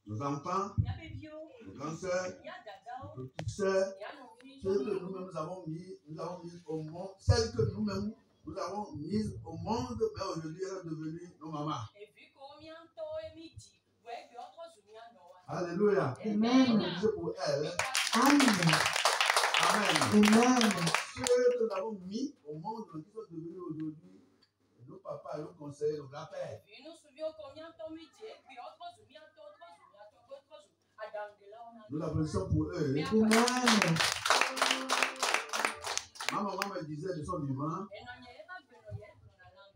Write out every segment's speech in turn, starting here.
nos enfants, nos grandes sœurs, nos petites sœurs, ceux que nous-mêmes nous avons mis au monde, celles que nous-mêmes nous avons mises au monde, mais aujourd'hui elles sont devenues nos mamans. Alléluia. Amen. C'est pour elles. Amen. Amen. Amen. Ceux que nous avons mis au monde, qui sont devenus aujourd'hui nos papas, nos conseillers, nos grands-pères. Nous l'applaudissons pour eux. Amen. Ma maman me disait de son vivant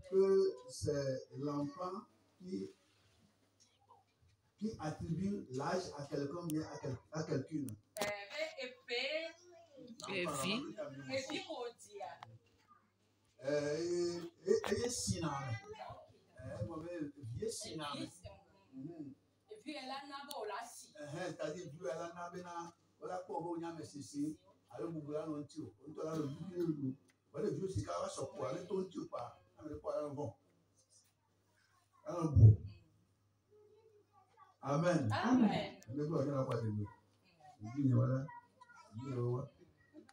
que c'est l'enfant qui attribue l'âge à quelqu'un, bien à quelqu'une. C'est-à-dire, Dieu elle a nabena, voilà quoi, on y a mes sissi, alors vous voulez un tio, on te l'a dit, voilà, Dieu c'est quand même sur quoi, allez ton tio pas, allez quoi, un bon. Un bon. Amen. Amen. Ne vous regardez pas de nous. Voilà.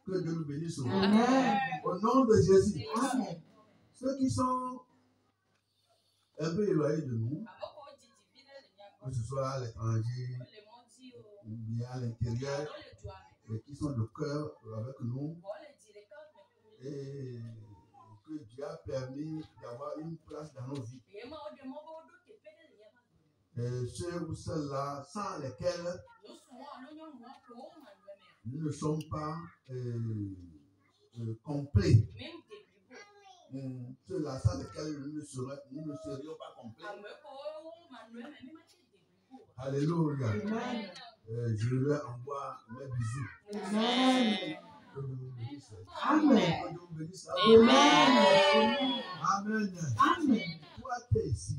Que Dieu nous bénisse. Amen. Au nom de Jésus. Amen. Ceux qui sont un peu éloignés de nous, que ce soit à l'étranger ou bien à l'intérieur, et qui sont de cœur avec nous, et que Dieu a permis d'avoir une place dans nos vies. Et ceux ou celles-là sans lesquels nous ne sommes pas complets. Ceux-là sans lesquels nous ne serions pas complets. Alléluia. Je leur envoie mes bisous. Amen. Que Dieu vous bénisse. Amen. Que Dieu vous bénisse. Amen. Amen. Amen. Toi qui es ici,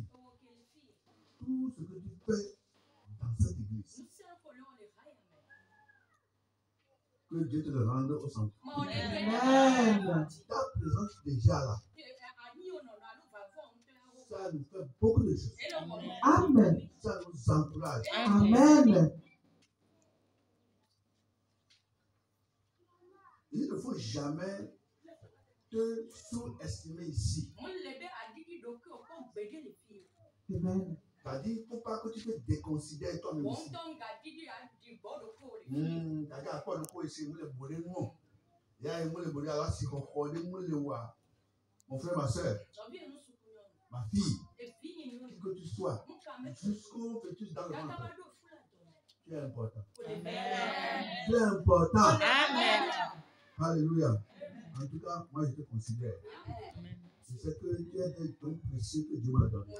tout ce que tu fais dans cette église, que Dieu te le rende au centre. Amen. Ta présence déjà là, ça nous fait beaucoup de choses. Amen. Ça nous encourage. Amen. Il ne faut jamais te sous-estimer ici. Amen. C'est-à-dire, il ne faut pas que tu te déconsidères toi-même ici. Mon frère, ma soeur, ma fille, qui que tu sois, jusqu'au fœtus dans le ventre, tu es important. Tu es important. Alléluia. En tout cas, moi je te considère. Je sais que tu es un don précieux que Dieu m'a donné.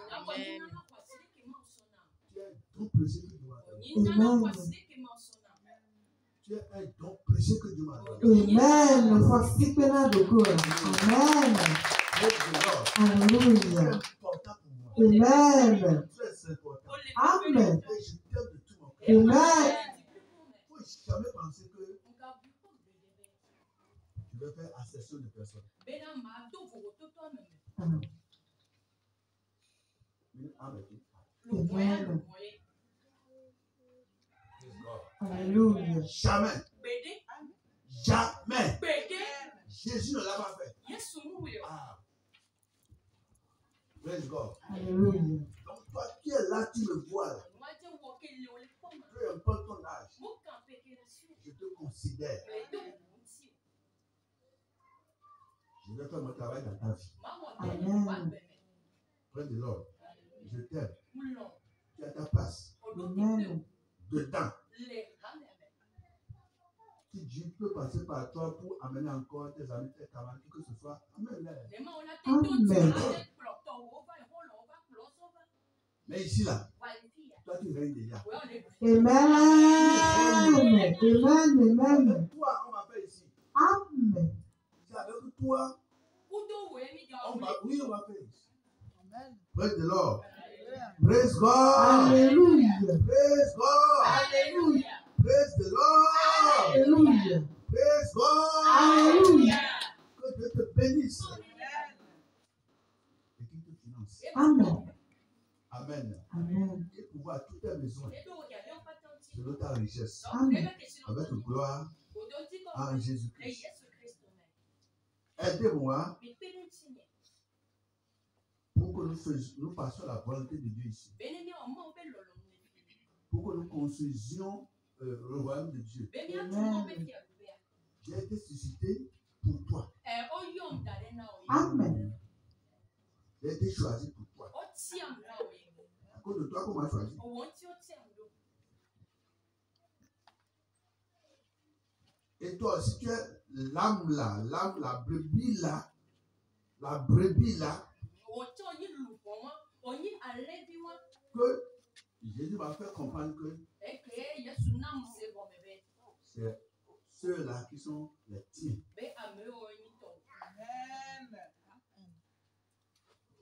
Tu es un don précieux que Dieu m'a donné. Amen. Tu es un don précieux que Dieu m'a donné. Amen. Voici pena de cura. Amen. Alléluia. Important pour moi. Amen. Très important. Amen. Et je t'aime de tout mon cœur. Amen. Il ne faut jamais penser que je vais faire accession de personnes. Amen. Amen. Amen. Praise God. Alléluia. Jamais. Jamais. Jésus ne l'a pas fait. Ah. Praise God. Alléluia. Donc toi qui es là, tu me vois là. Peu importe ton âge, je te considère. Je vais faire mon travail dans ta vie. Amen. Praise the Lord. Je t'aime. Tu as ta place. Amen. Dedans. Si Dieu peut passer par toi pour amener encore tes amis, tes camarades, qui que ce soit, amène-les. Amen. Mais ici là, toi tu règnes déjà. Amen. Amen. Amen. Avec toi, on m'appelle ici. Amen. C'est avec toi, on m'appelle ici. Praise the Lord. Praise God. Alléluia. Praise God. Alléluia. Praise the Lord. Alléluia. Praise God. Alléluia. Que Dieu te bénisse. Et qu'il te finance. Amen. Amen. Amen. Et pouvoir tous tes besoins. selon ta richesse, Amen. avec gloire en Jésus-Christ. Aidez-moi pour que nous passions la volonté de Dieu ici. Pour que nous construisions le royaume de Dieu. Amen. J'ai été suscité pour toi. Amen. J'ai été choisi pour toi. À cause de toi qu'on m'a choisi. Et toi aussi, tu es l'âme là, la brebis là, que Jésus va faire comprendre que c'est ceux-là qui sont les tiens.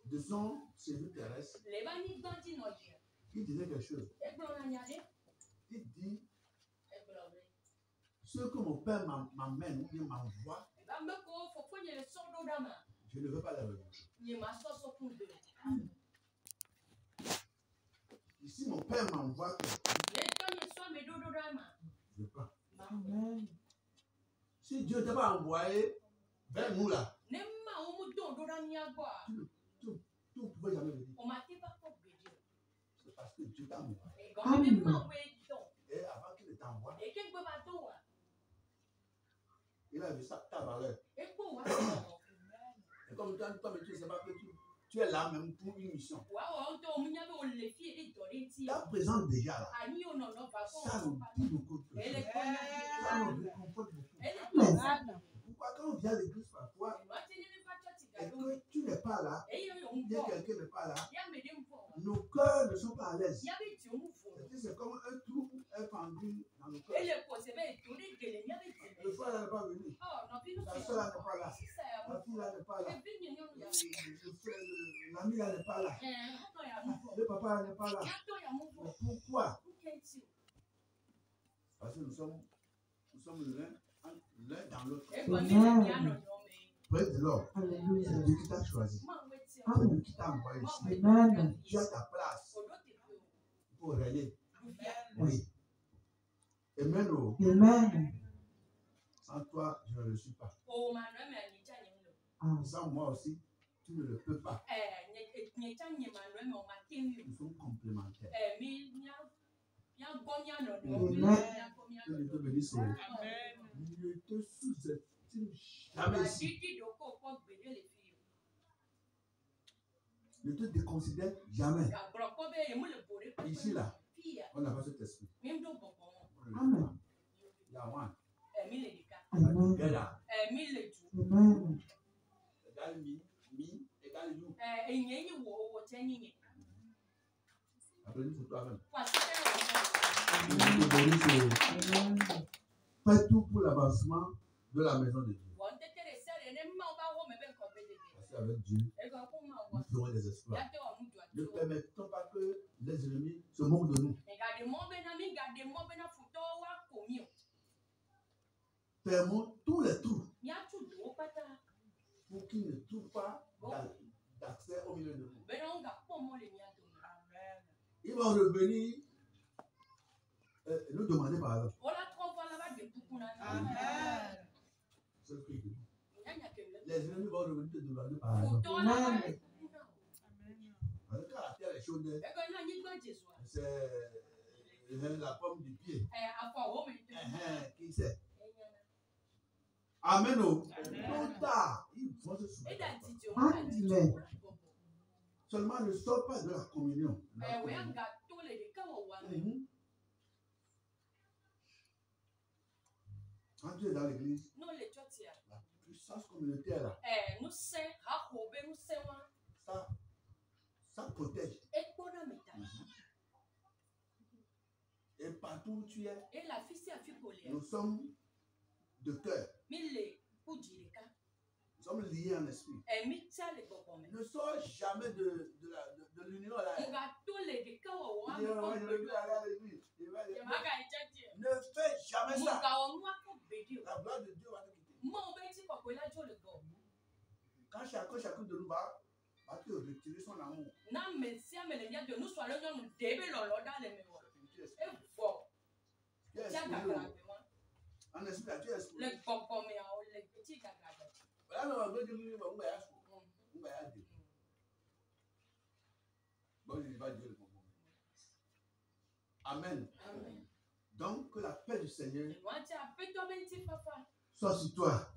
De son séjour terrestre, il disait quelque chose. Il dit, ce que mon père m'amène ou bien m'envoie, je ne veux pas les revenir. Ici, mon père m'envoie que je veux pas. Amen. Si Dieu ne t'a pas envoyé vers nous là, tu ne pouvais jamais venir. C'est parce que Dieu t'a envoyé. Amen. Et avant qu'il ne t'envoie, il a vu ça, ta valeur. Et comme toi, tu ne sais pas que tu es là même pour une mission. Ta présence déjà là, ça nous dit beaucoup de choses. Ça nous réconforte beaucoup. Pourquoi quand on vient à l'église parfois, et que tu n'es pas là, bien quelqu'un n'est pas là, nos cœurs ne sont pas à l'aise. C'est comme un trou pendu dans le cœur. Le frère n'est pas venu. La soeur n'est pas là. La fille là n'est pas là. L'ami là n'est pas là. Le papa n'est pas là. Mais pourquoi? Parce que nous sommes l'un dans l'autre. Amen. Près de l'or. Alléluia. C'est Dieu qui t'a choisi. C'est Amen. Dieu qui t'a envoyé ici. Amen. Tu as ta place pour régner. Oui. Amen. Oh. Amen. Sans toi, je ne le suis pas. Ah. Sans moi aussi, tu ne le peux pas. Nous sommes complémentaires. Que Dieu te bénisse. Ne te sous-estime jamais ici. Ne te déconsidère jamais. Ici, là, on n'a pas cet esprit. Amen. Il y a one. Amen. Together. Amen. Égale me égale you. Applaudis pour toi-même. Amen. Fais tout pour l'avancement de la maison de Dieu. Parce qu'avec Dieu, nous ferons des exploits. Ne permettons pas que les ennemis se moquent de nous. Fermons tous les trous pour qu'ils ne trouvent pas d'accès au milieu de nous. Ils vont revenir nous demander pardon. C'est ce que je dis. Les ennemis vont revenir te demander pardon. Amen. Parce que quand la terre est chaude, c'est la pomme du pied. Qui sait? Amen. Trop tard, ils vont se soumettre. Amen. Seulement ne sors pas de la communion. Quand tu es dans l'église, la puissance communautaire là, ça protège. Et partout où tu es, nous sommes de cœur. Nous sommes liés en esprit. Ne sors jamais de l'union là. Ne fais jamais ça. La gloire de Dieu va te quitter. Quand chacun de nous va te retirer son amour. En esprit, tu es exposé. Les bonbons, mais les petits gagagades. Voilà, non, on va dire, on va y aller. On va y aller. Bon, il va dire le bonbon. Amen. Amen. Donc, que la paix du Seigneur Moi, tu as fait toi-même, petit papa. soit sur toi.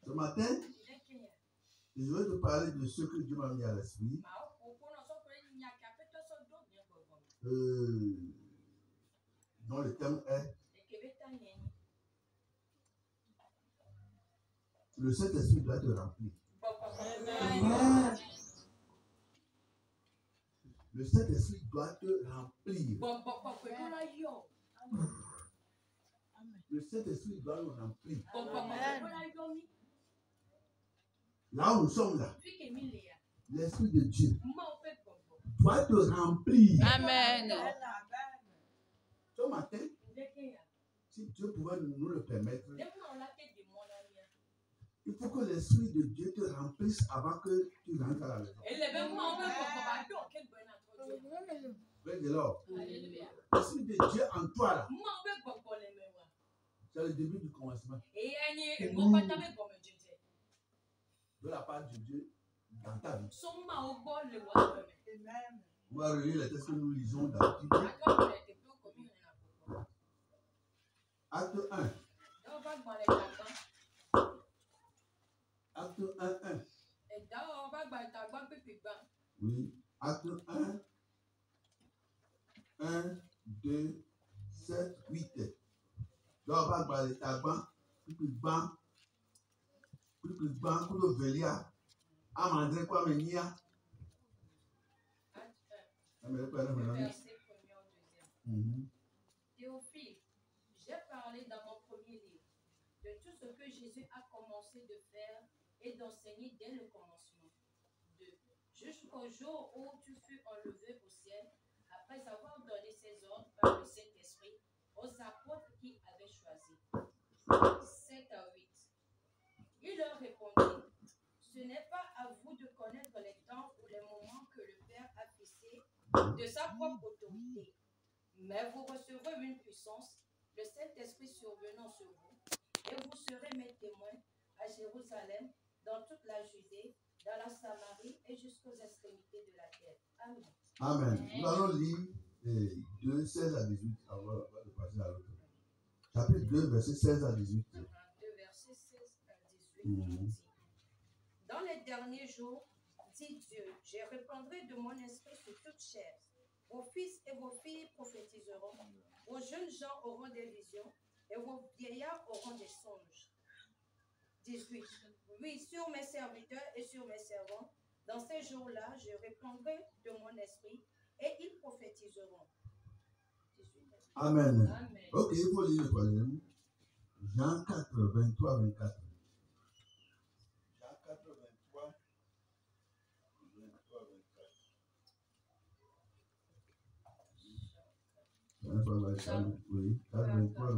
Ce matin, je vais te parler de ce que Dieu m'a mis à l'esprit. Dont le thème est le Saint-Esprit doit te remplir. Amen. Le Saint-Esprit doit te remplir. Le Saint-Esprit doit nous remplir. Là où nous sommes là, l'Esprit de Dieu doit te remplir. Amen. Ce matin, si Dieu pouvait nous le permettre, il faut que l'Esprit de Dieu te remplisse avant que tu rentres à la maison. Praise the Lord. L'Esprit de Dieu en toi là, c'est le début du commencement. De la part de Dieu dans ta vie. On va relire les textes que nous lisons d'habitude. Acte 1. Acte 1. Oui. Acte 1. 1, 2, 7, 8. Donc, on va parler d'abord. Plus bas, pour le velia. Amandre quoi menia. Verset 1er au 2e. Théophile, j'ai parlé dans mon premier livre de tout ce que Jésus a commencé de faire et d'enseigner dès le commencement. 2. Jusqu'au jour où tu fus enlevé au ciel, après avoir donné ses ordres par le Saint-Esprit aux apôtres qui avaient choisi. 7 à 8. Il leur répondit, ce n'est pas à vous de connaître les temps ou les moments que le Père a fixés de sa propre autorité, mais vous recevrez une puissance, le Saint-Esprit survenant sur vous, et vous serez mes témoins à Jérusalem, dans toute la Judée, dans la Samarie et jusqu'aux extrémités de la terre. Amen. Amen. Nous allons lire 2, 16 à 18 avant de passer à l'autre. Chapitre 2, verset 16 à 18. 2, verset 16 à 18. Dans les derniers jours, dit Dieu, je répandrai de mon esprit sur toute chair. Vos fils et vos filles prophétiseront, vos jeunes gens auront des visions, et vos vieillards auront des songes. 18. Oui, sur mes serviteurs et sur mes servants, dans ces jours-là, je répandrai de mon esprit, et ils prophétiseront. 18. Amen. Amen. Ok, il faut lire le troisième. Jean 4, 23, 24. Jean 4, 23, 24. Oui, 4, 23,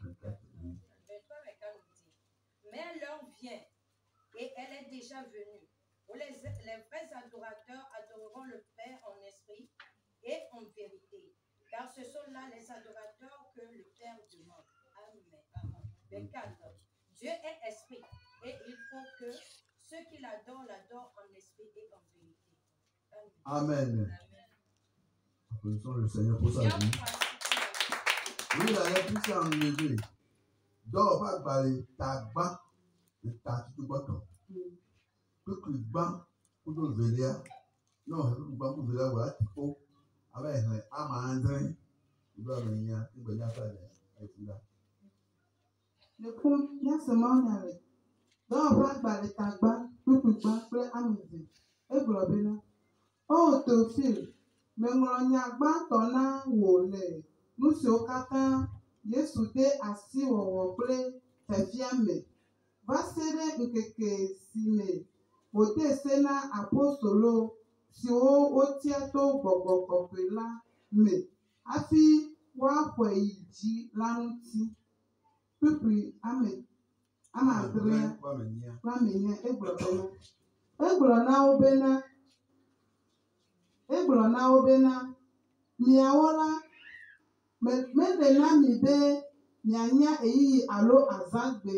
24. Mais l'heure vient, et elle est déjà venue, où les vrais adorateurs adoreront le Père en esprit et en vérité, car ce sont là les adorateurs que le Père demande. Amen. 24. Dieu est esprit, et il faut que ceux qui l'adorent en esprit et en vérité. Amen. Applaudissons le Seigneur pour sa vie. Oui, la lettre s'est enlevée. Donc, on va parler tabac et tatubaton. Tout le banc pour le vélia. Non, le banc pour le vélia, voilà, il faut. Avec un amandrin, il va venir, il va venir faire là. Le premier semaine avec. Donc, on va parler tabac, tout le banc pour l'amandrin. Et globina. Oh, Théophile, mais mon yagba tona wole. Nous sommes katans. Yesu de asi wọwọ kple fefia me. Va se ɖe ŋkeke si me wòde se na apostolo siwo wotia to gbɔgbɔ kɔkɔe la me hafi woaxɔe yi dzi la ŋuti. Kpikpui ame adre kple amenia egblɔ na wo bena miawo la Mena mi be nyanya eyi alo azagbe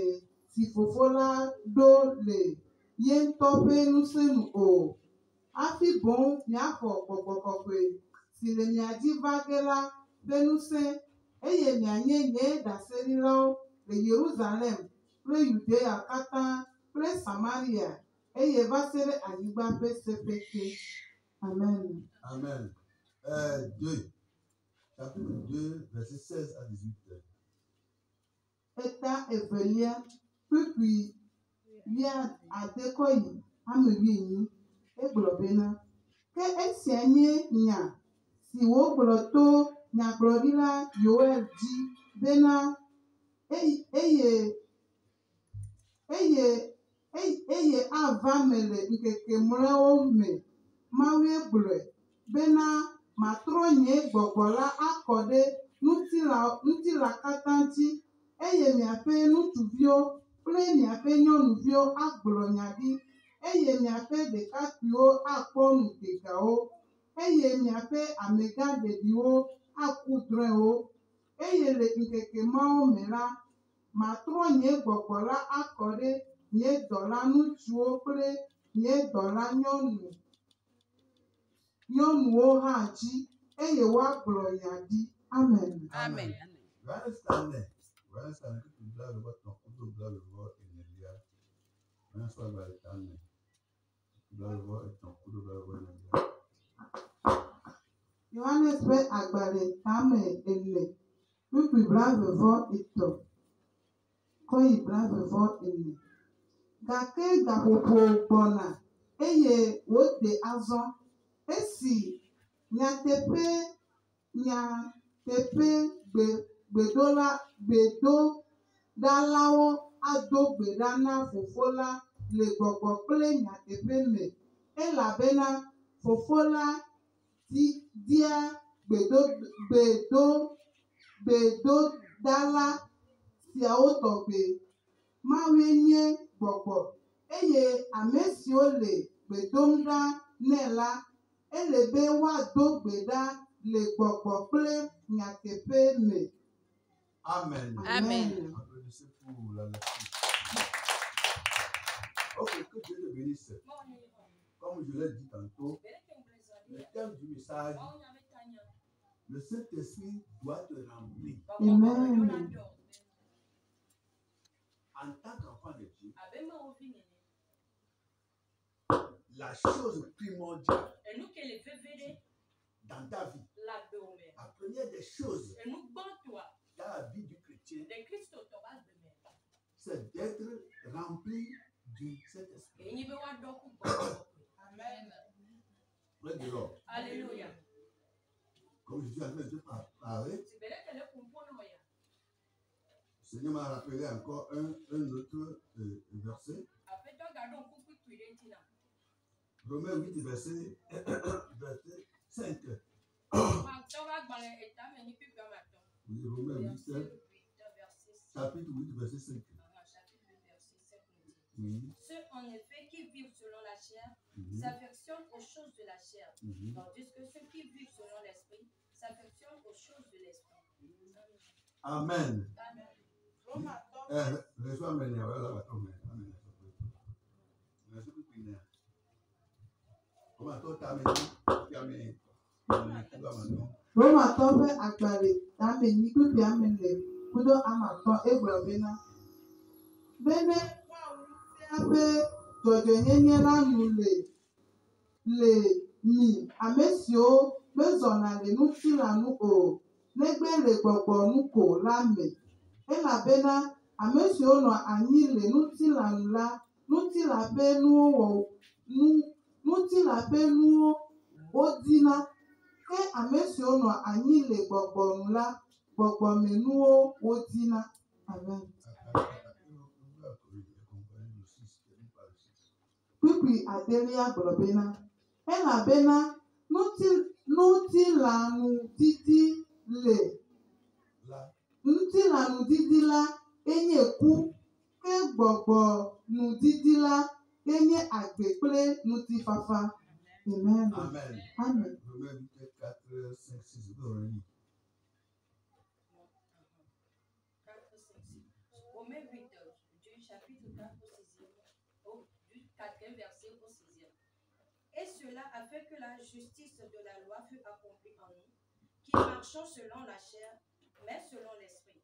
si fofola do le ye tope nusenu o. Afi bon miafo gbọgbọgbọgbe si le miadzi va ge la be nusẽ eye mianye nye daserila le Yerusalem kple Yudea katã kple Samaria eye va se ɖe anyigba ƒe seƒeƒe. Amen. Amen. 2. Chapitre 2, verset 16 à 18. Eta evelia kpukpui via adekoyi amewienyi egblɔ bena ke esia nye nya si wogblɔ to nyagblɔɖila Yoel dzi bena eye ava me le ŋkeke mlɔewo me. Mawue gblɔe bena matrɔ nye gbɔgbɔ la akɔ ɖe ŋutilã katã dzi eye miaƒe ŋutsuviwo kple miaƒe nyɔnuviwo agblɔ nya ɖi eye miaƒe ɖekakpuiwo akpɔ ŋutegawo eye miaƒe amegãɖeɖiwo aku drɔ̃ewo eye le ŋkeke mawo me la, matrɔ nye gbɔgbɔ la akɔ ɖe nye dɔla ŋutsuwo kple nye dɔla nyɔnuwo hã dzi eye woagblɔ nya ɖi. Amen. Amen. Yohanes ƒe agbalẽ tame 4, kpukpui 23 kɔyi 24. Gake gaƒoƒo gbɔna eye wode azɔ esi gbedoɖalawo ado gbe ɖa na Fofo la le gbɔgbɔ kple nyateƒe me, elabena Fofo la dia gbedoɖala siawo tɔgbe. Mawue nye gbɔgbɔ eye ame siwo le gbe dom ɖa nɛ la, ele be woado gbe ɖa le gbɔgbɔ kple nyateƒe me. Amen. Amen. Applaudissez pour la lecture. Ok, que Dieu te bénisse. Comme je l'ai dit tantôt, le thème du message, le Saint-Esprit doit te remplir. Amen. En tant qu'enfant de Dieu, la chose primordiale dans ta vie, la première des choses dans la vie du chrétien, c'est d'être rempli du Saint-Esprit. Amen. Près de l'homme. Alléluia. Comme je suis en train de parler, le Seigneur m'a rappelé encore un autre verset. Romains 8, verset 5. Oui, Romains 8, chapitre 8, verset 5. Oui. Ceux en effet qui vivent selon la chair s'affectionnent aux choses de la chair, tandis que ceux qui vivent selon l'esprit s'affectionnent aux choses de l'esprit. Amen. Amen. Reçois mes là, Amen. Romatɔ ƒe agbalẽ tame 8 kpukpui 4 egblɔ bena bene ƒe dzɔdzɔenyenye la nu le mi ame siwo mezɔna le ŋutilã nu o, negbe le gbɔgbɔ nu ko la me, elabena ame siwo nɔ anyi le ŋutilã nu la, ŋutilã ƒe nuwo wodina, ke ame siwo nɔ anyi le gbɔgbɔ nu la, gbɔgbɔme nuwo wodina. Amen. Kpukpui 4 gblɔ bena elabena ŋutilãnudidi la enye ku, ke gbɔgbɔnudidi la enye agbe kple ŋutifafa. Amen. Amen. Amen. Romains 8, 4, 5, 6. chapitre 4 du 4e verset au 6e. Et cela a fait que la justice de la loi fut accomplie en nous, qui marchons selon la chair, mais selon l'esprit.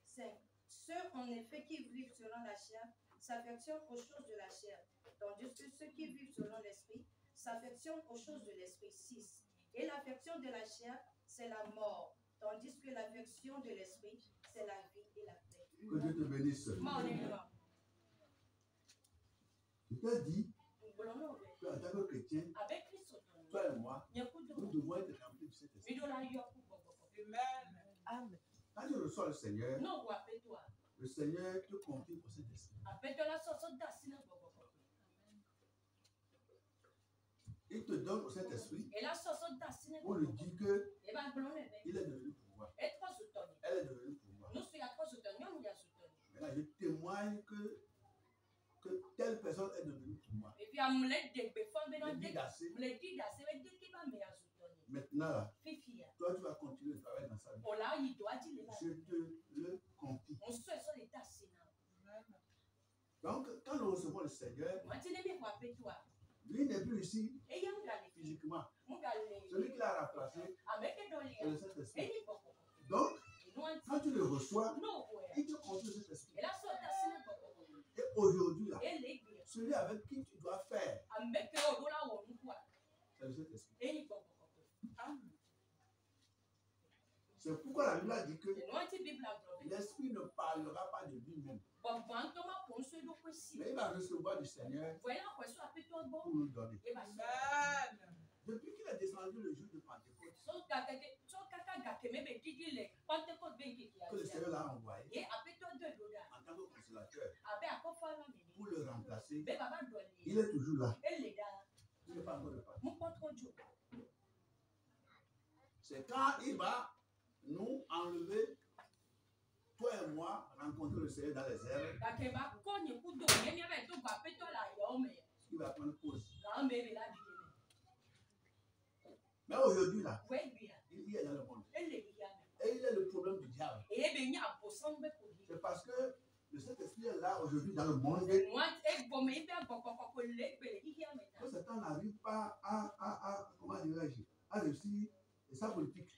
5. Ceux en effet qui vivent selon la chair s'affectionnent aux choses de la chair, tandis que ceux qui vivent selon l'esprit s'affectionnent aux choses de l'esprit. 6. Et l'affection de la chair, c'est la mort, tandis que l'affection de l'esprit, c'est la vie et la paix. Que Dieu te bénisse. Je t'ai dit qu'en tant que chrétien, toi et moi, nous devons être remplis de cet esprit. Amen. Quand tu reçois le Seigneur te confie pour cet esprit. Il te donne pour cet esprit pour lui dire que il est devenu pour moi. Elle est devenue pour moi. Maintenant, je témoigne que telle personne est devenue pour moi. Maintenant, là, toi, tu vas continuer le travail dans sa vie. Je te le confie. Donc, quand nous recevons le Seigneur, lui n'est plus ici physiquement. Celui qui l'a remplacé, c'est le Saint-Esprit. Donc, quand tu le reçois, il te confie cet esprit. Et aujourd'hui, là, celui avec qui tu dois faire, c'est le Saint-Esprit. C'est pourquoi la Bible a dit que l'Esprit ne parlera pas de lui-même. Mais il va recevoir du Seigneur pour nous donner. Depuis qu'il est descendu le jour de Pentecôte, que le Seigneur l'a envoyé en tant que consolateur pour le remplacer, il est toujours là. Il n'est pas encore reparti. C'est quand il va nous enlever, toi et moi, rencontrer le Seigneur dans les airs, il va prendre pause. Mais aujourd'hui, là, il est dans le monde. Et il est le problème du diable. C'est parce que le Saint-Esprit est là aujourd'hui dans le monde que Satan n'arrive pas à comment dirais-je, à réussir sa politique.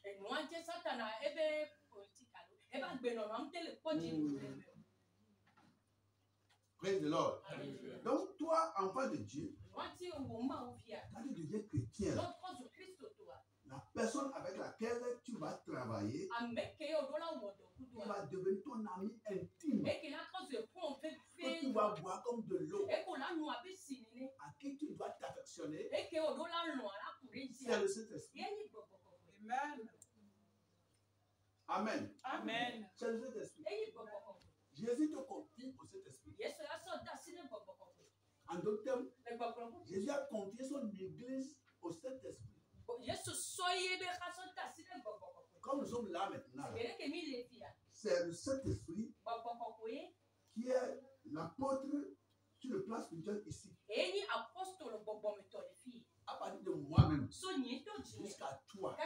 Praise the Lord. Donc, toi, enfant de Dieu, quand tu deviens chrétien, la personne avec laquelle tu vas travailler, il va devenir ton ami intime, que tu vas voir comme de l'eau, à qui tu dois t'affectionner. C'est le Saint-Esprit. Amen. Amen. C'est le Saint-Esprit. Jésus te confie au Saint-Esprit. En d'autres termes, Jésus a confié son église au Saint-Esprit. Comme nous sommes là maintenant, c'est le Saint-Esprit qui est l'apôtre sur le plan spirituel ici. À partir de moi-même jusqu'à toi,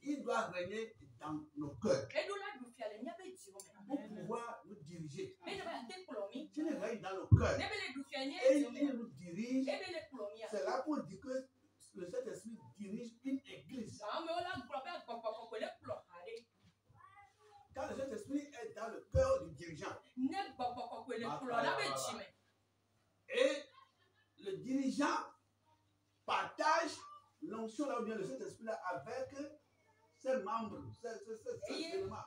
il doit régner dans nos cœurs pour pouvoir nous diriger. Si il règne dans nos cœurs et il nous dirige, c'est là qu'on dit que le Saint-Esprit dirige une église. Quand le Saint-Esprit est dans le cœur du dirigeant, et le dirigeant partage l'onction là où vient le Saint-Esprit avec ses membres, ses éléments.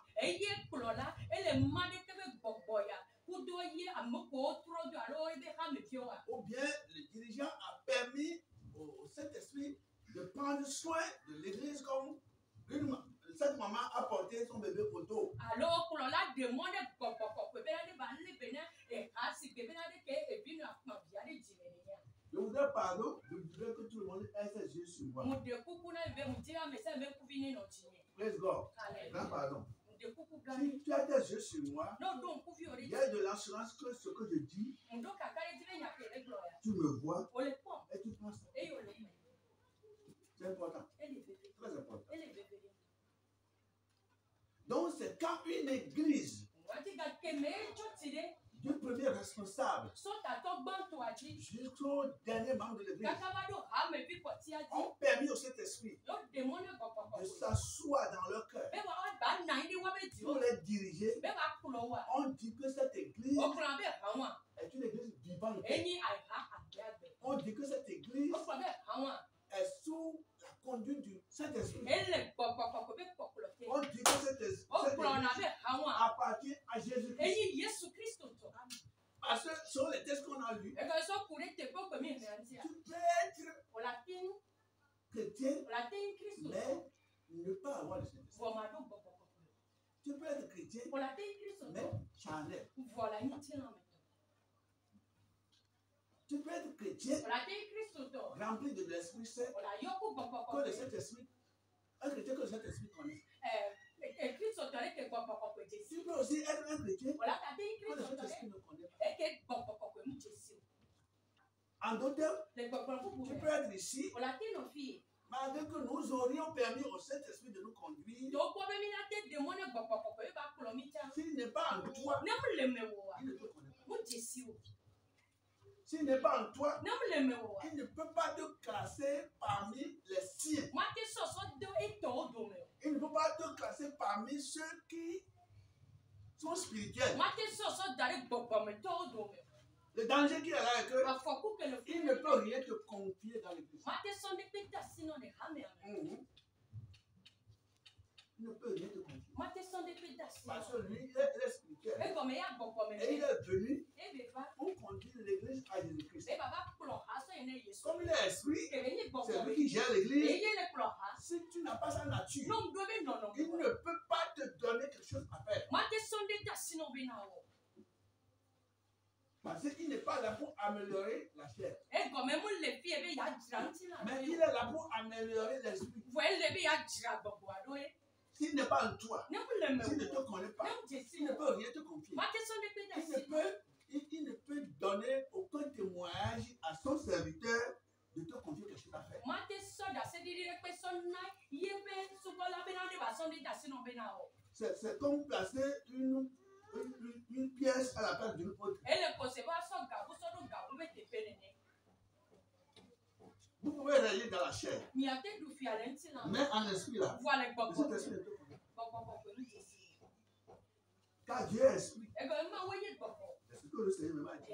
Ou bien le dirigeant a permis au Saint-Esprit de prendre soin de l'église comme cette maman a porté son bébé au dos. Je voudrais pardon, je voudrais que tout le monde ait ses yeux sur moi. Praise God. Grand pardon. Si tu as tes yeux sur moi, il y a de l'assurance que ce que je dis, tu me vois et tu penses. C'est important. Très important. Donc c'est quand une église, Dieu devient responsable. Jusqu'au dernier membre de l'église ont permis au Saint-Esprit de s'asseoir dans leur cœur pour les diriger. On dit que cette église est une église vivante. On dit que cette église est sous la conduite du Saint-Esprit. On dit que cette église appartient à Jésus-Christ. Parce que sur les textes qu'on a lus, tu peux être chrétien, mais ne pas avoir le Saint-Esprit. Tu peux être chrétien, mais charnel. Tu peux être chrétien, rempli de l'Esprit Saint, que le Saint-Esprit, un chrétien que le Saint-Esprit connaît. Tu peux aussi être un chrétien que le Saint-Esprit ne connaît pas. En d'autres termes, tu peux être ici, malgré que nous aurions permis au Saint-Esprit de nous conduire. S'il n'est pas en toi, il ne te connaît pas. S'il n'est pas en toi, il ne peut pas te classer parmi les siens. Il ne peut pas te classer parmi ceux qui sont spirituels. Le danger qu'il y a là est qu'il ne peut rien te confier dans l'église. Il ne peut rien te confier. Parce que lui, il est spirituel. Et il est venu pour conduire l'église à Jésus-Christ. Comme il est esprit, c'est lui qui gère l'église. Si tu n'as pas sa nature, il ne peut pas te donner quelque chose à faire. Parce qu'il n'est pas là pour améliorer la chair. Mais il est là pour améliorer l'esprit. S'il n'est pas en toi, s'il ne te connaît pas, il ne peut rien te confier. Il ne peut donner aucun témoignage à son serviteur de te confier quelque chose à faire. C'est comme placer une pièce à la place d'une autre. Vous pouvez réagir dans la chair, mais en esprit là, cet esprit ne te connaît pas. Car Dieu est esprit. C'est ce que le Seigneur m'a dit.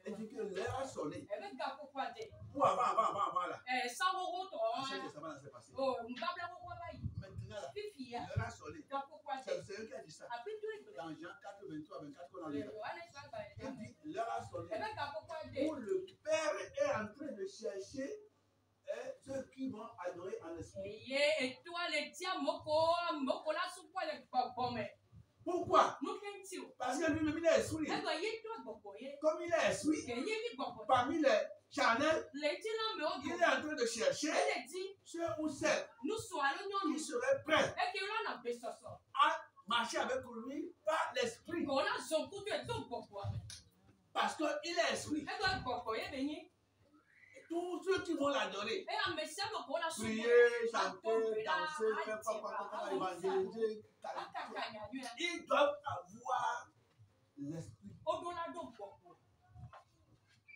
Il dit que l'heure a sonné. Pour avant là. Je sais que ça va se passer. Maintenant là, l'heure a sonné. C'est le Seigneur qui a dit ça. Dans Jean 4, 23, 24, qu'on a lu. Il dit l'heure a sonné. Où le Père est en train de chercher ceux qui vont adorer en esprit. Pourquoi? Parce que lui-même il est esprit. Comme il est esprit, parmi les charnels, il est en train de chercher ceux ou celles qui seraient prêts à marcher avec lui par l'esprit. Parce qu'il est esprit. Tous ceux qui vont l'adorer, prier, chanter, danser, faire quoi, évangéliser, ils doivent avoir l'esprit.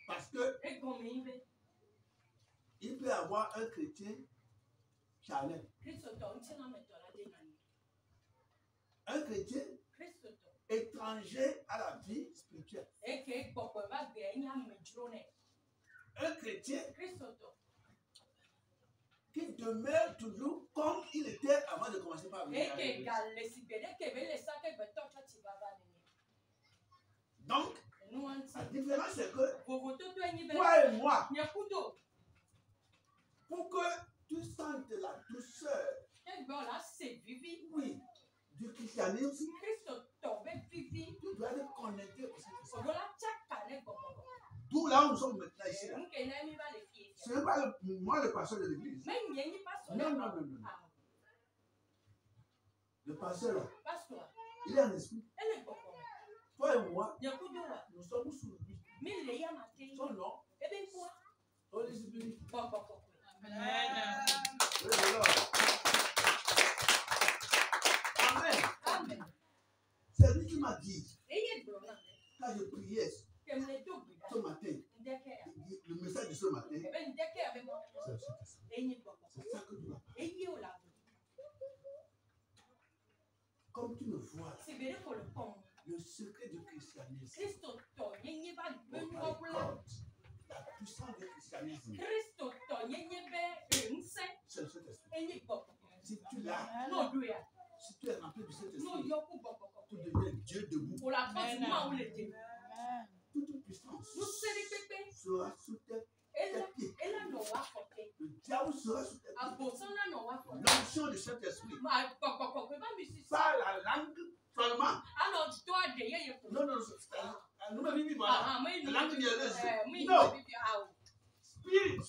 Parce que il peut y avoir un chrétien charnel. Un chrétien étranger à la vie spirituelle. Un chrétien qui demeure toujours comme il était avant de commencer par venir à l'église. Donc, la différence c'est que toi et moi, pour que tu sentes la douceur, oui, du christianisme, tu dois être connecté au Saint-Esprit. D'où là où nous sommes maintenant ici. Ce n'est pas moi le pasteur de l'église. Non. Le pasteur là, il est en esprit. Toi et moi, nous sommes sous lui. Son nom, Holy Spirit. Amen. C'est lui qui m'a dit. Quand je priais ce matin, le message de ce matin, c'est ça que tu vas faire. Comme tu me vois, le secret du christianisme, oh my God, la puissance du christianisme, c'est le Saint-Esprit. Si tu l'as, si tu es rempli du Saint-Esprit, tu deviens Dieu debout. Toute puissance sera sous tes pieds. Le diable sera sous tes pieds. L'onction du Saint-Esprit. Pas la langue seulement. Non, non, nous me vivons voilà. La langue de non. Spirit.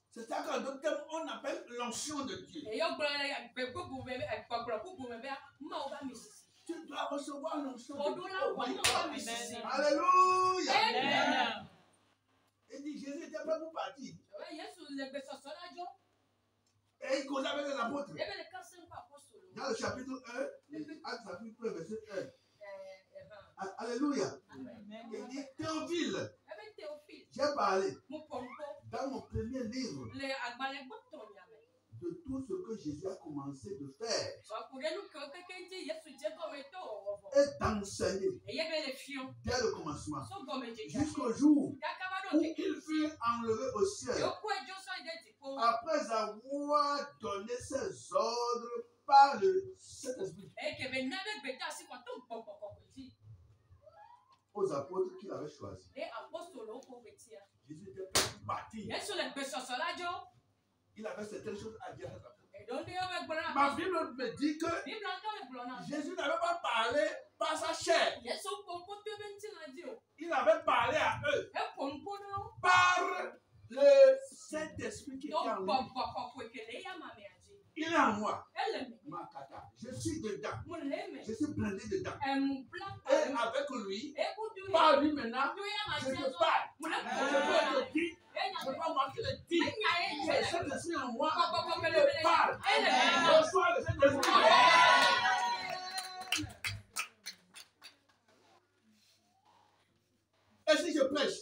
C'est ça qu'on appelle l'onction de Dieu. Tu dois recevoir l'onction de Dieu. Alléluia. Il dit Jésus était prêt pour partir. Et il causait avec les apôtres. Dans le chapitre 1, Actes chapitre 1, verset 1. Alléluia. Il dit Théophile, j'ai parlé dans mon premier livre de tout ce que Jésus a commencé de faire et d'enseigner dès le commencement jusqu'au jour où il fut enlevé au ciel après avoir donné ses ordres par le Saint-Esprit aux apôtres qu'il avait choisis. Jésus était prêt pour partir. Il avait certaines choses à dire à ses apôtres. Ma Bible me dit que Jésus n'avait pas parlé par sa chair. Il avait parlé à eux par le Saint-Esprit qui était en lui. Il est en moi. Je suis dedans. Je suis blindé dedans. Et avec lui, par lui maintenant, je te parle. Je peux te dire. Je ne peux pas manquer de dire. C'est le Saint-Esprit en moi qui te parle. Reçois le Saint-Esprit. Et si je prêche,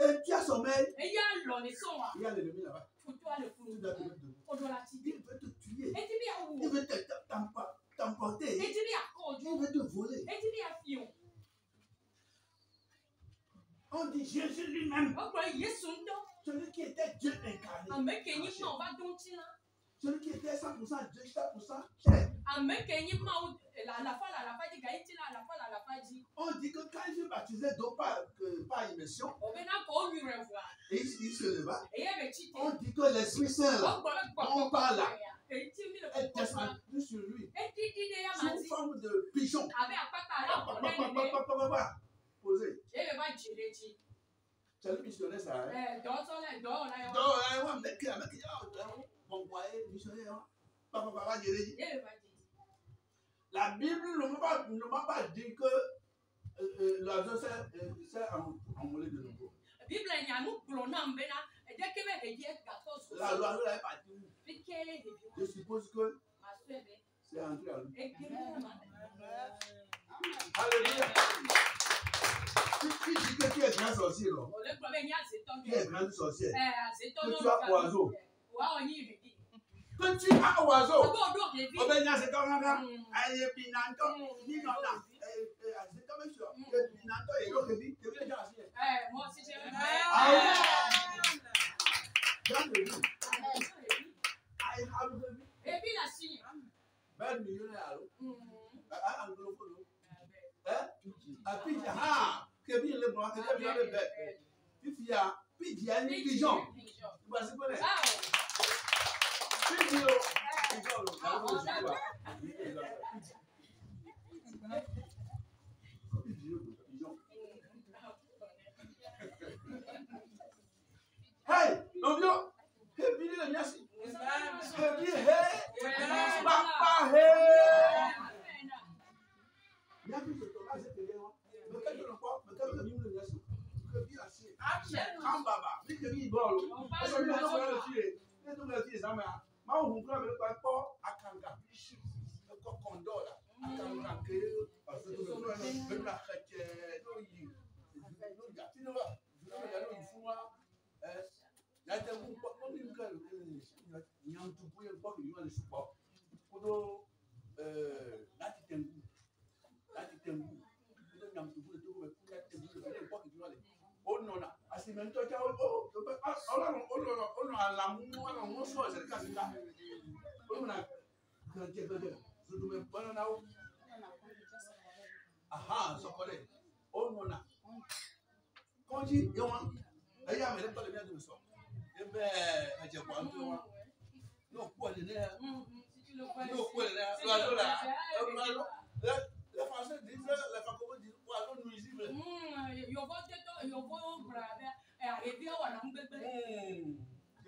et tu as sommeil, il y a l'ennemi là-bas. Tu dois te mettre debout. Il veut te tuer. Il veut t'emporter. Il veut te voler. On dit Jésus lui-même, celui qui était Dieu incarné, celui qui était 100% Dieu, 100% chair. On dit que quand il fut baptisé d'eau par immersion, et il se leva, on dit que l'Esprit Saint, là, on parle là, est descendu sur lui, sous forme de pigeon. Posé. C'est le missionnaire, ça. La Bible ne m'a pas dit que l'oiseau s'est envolé de nouveau. L'oiseau n'avait pas dit. Je suppose que c'est entré à lui. Alléluia. Qui dit que tu es grand sorcier, non? Tu es grand sorcier. Que tu as oiseau. Que tu as oiseau. Moi aussi j'ai hey, non bien. Hey, le merci. condo là. Attends, parce que nous, la chrétienne, nous, tu ne vas, il faut voir. Là, tu as un peu comme une gueule. Il y a un tout pour une fois qu'il y a le support. Pour là, tu t'aimes. Là, tu t'aimes. Il y a un tout pour le tout, mais pour là, tu t'aimes. Oh non, là. Ah, c'est même toi qui as. Oh, on a l'amour, on a chose, c'est le cas de ça. On a. Quand tu es dedans, je te mets pas là. Ah, ça connaît. Oh non, là. Quand tu dis, il y a même pas le bien de ça. Eh bien, je crois que non, quoi, il est là. Non, quoi, il est là. La française dit, la francophone dit, quoi, non, nuisible. Je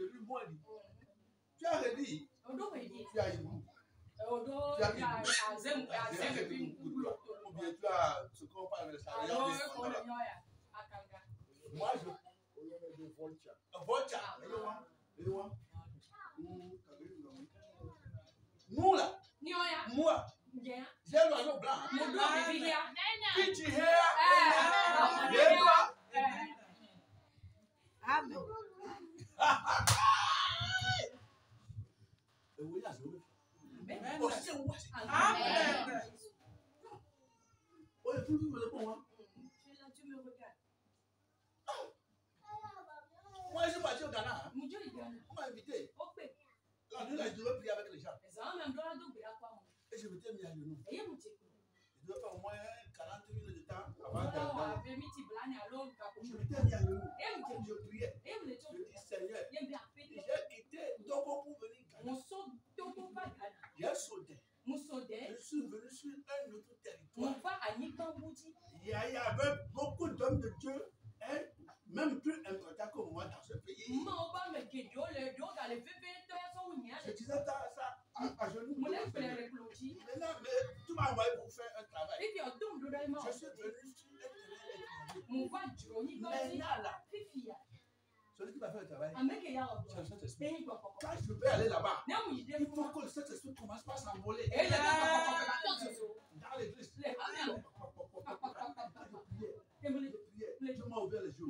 lui moi dit. Tu as redit. Tu as eu. Tu as eu. Ou bien tu as ce qu'on parle de ça. Moi, je. Volta. Nous là. Moi. J'ai l'oiseau blanc. Qui tu es? Amen. Moi, je suis parti au Ghana. On m'a invité. La nuit, là, je devais prier avec les gens. Et je m'étais mis à genoux. Je devais faire au moins 40 minutes de temps avant d'aller. Je m'étais mis à genoux. Je priais. Je dis, Seigneur, j'ai quitté Togo pour venir Ghana. J'ai sauté. Je suis venu sur un autre territoire. Il y avait beaucoup d'hommes de Dieu, même plus importants que moi dans ce pays. Je disais ça à genoux. Maintenant, mais tu m'as envoyé pour faire un travail. Je suis venu sur un terrain. Maintenant, là, celui qui va faire le travail, c'est le Saint-Esprit. Quand je vais aller là-bas, il faut que le Saint-Esprit commence par s'envoler. Dans l'église. Je m'ai ouvert les yeux.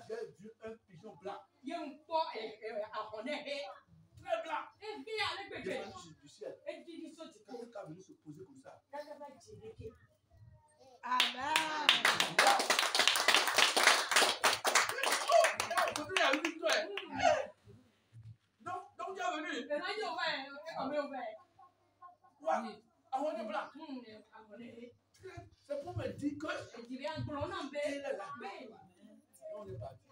J'ai vu un pigeon blanc. Très blanc. Descendu du ciel. Quelqu'un est venu se poser comme ça. Amen. Donc tu es venu. Quoi? On est blanc. C'est pour me dire que il est là. On est parti.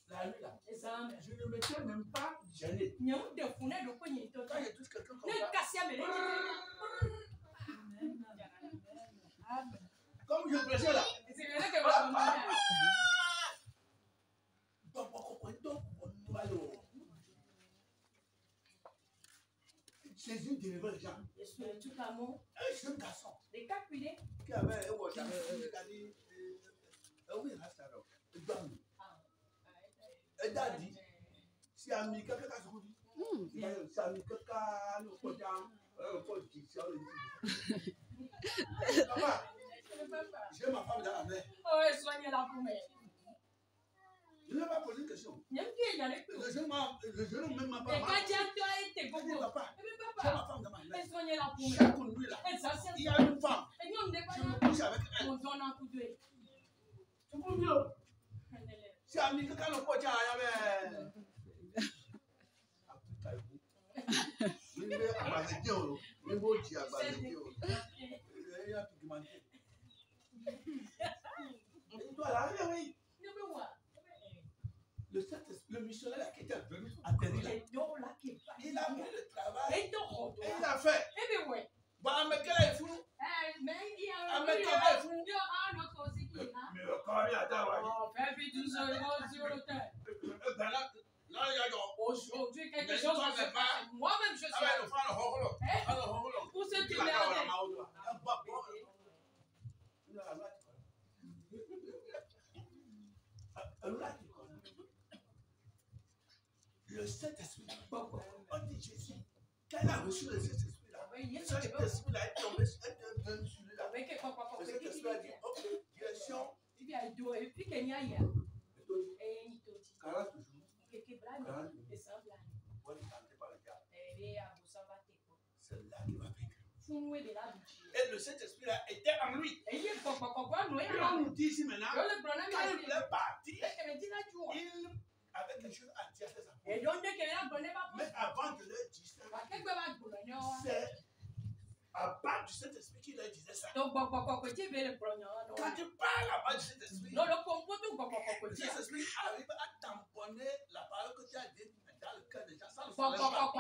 La nuit là, je ne m'étais même pas gêné. Quand je touche quelqu'un comme ça, comme je prêchais là, Jésus délivrait les gens. Un jeune garçon qui avait un dit, si Américain quelqu'un se dit, si Américain j'ai ma femme dans la main. Je ne vais pas poser une question. Le jeune même m'a pas parlé. Il dit, papa, j'ai ma femme dans ma main. Chaque nuit là, il y a une femme. Je me couche avec elle. C'est pour Dieu. Si Américain quand le coach a le missionnaire qui était venu atterrir là, il a pris le travail et il a fait. Bon, Américain est fou. Américain est fou. Mais le corps est à aujourd'hui, quelque chose va se passer. Moi-même, je suis. Pour ceux qui m'aiment. Le Saint-Esprit. On dit Jésus. Quand il a reçu le Saint-Esprit, Cet esprit-là est tombé sur celui-là. Et cet esprit a dit, ok, direction. Et puis, Caractère toujours. C'est là qu'il va vaincre. Et le Saint-Esprit-là était en lui. Et on nous dit ici maintenant, quand il voulait partir, il avait quelque chose à dire à ses enfants. Mais avant de leur dire ça, c'est à part du Saint-Esprit qui leur disait ça. Quand tu parles à part du Saint-Esprit, le Saint-Esprit arrive à tamponner la parole que tu as dit dans le cœur des gens sans le savoir.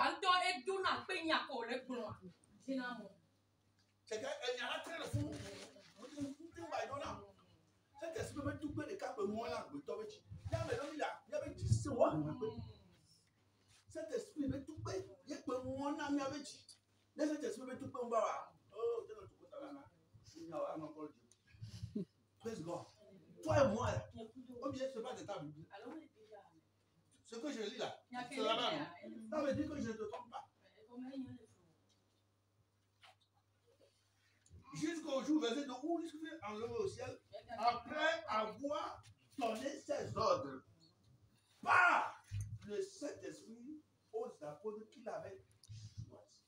C'est qu'il y a un très le fou. Cet esprit veut tout faire les cas pour moi là. Cet esprit veut tout faire. Il y a pour moi là. Cet esprit veut tout faire. Oh, c'est notre côté là. Praise God. Toi et moi là. Combien c'est pas de ta Bible? Ce que je lis là, c'est la même. Ça veut dire que je ne te trompe pas. Jusqu'au jour, verset de où il se fait enlever au ciel, après avoir donné ses ordres par le Saint-Esprit aux apôtres qu'il avait choisis.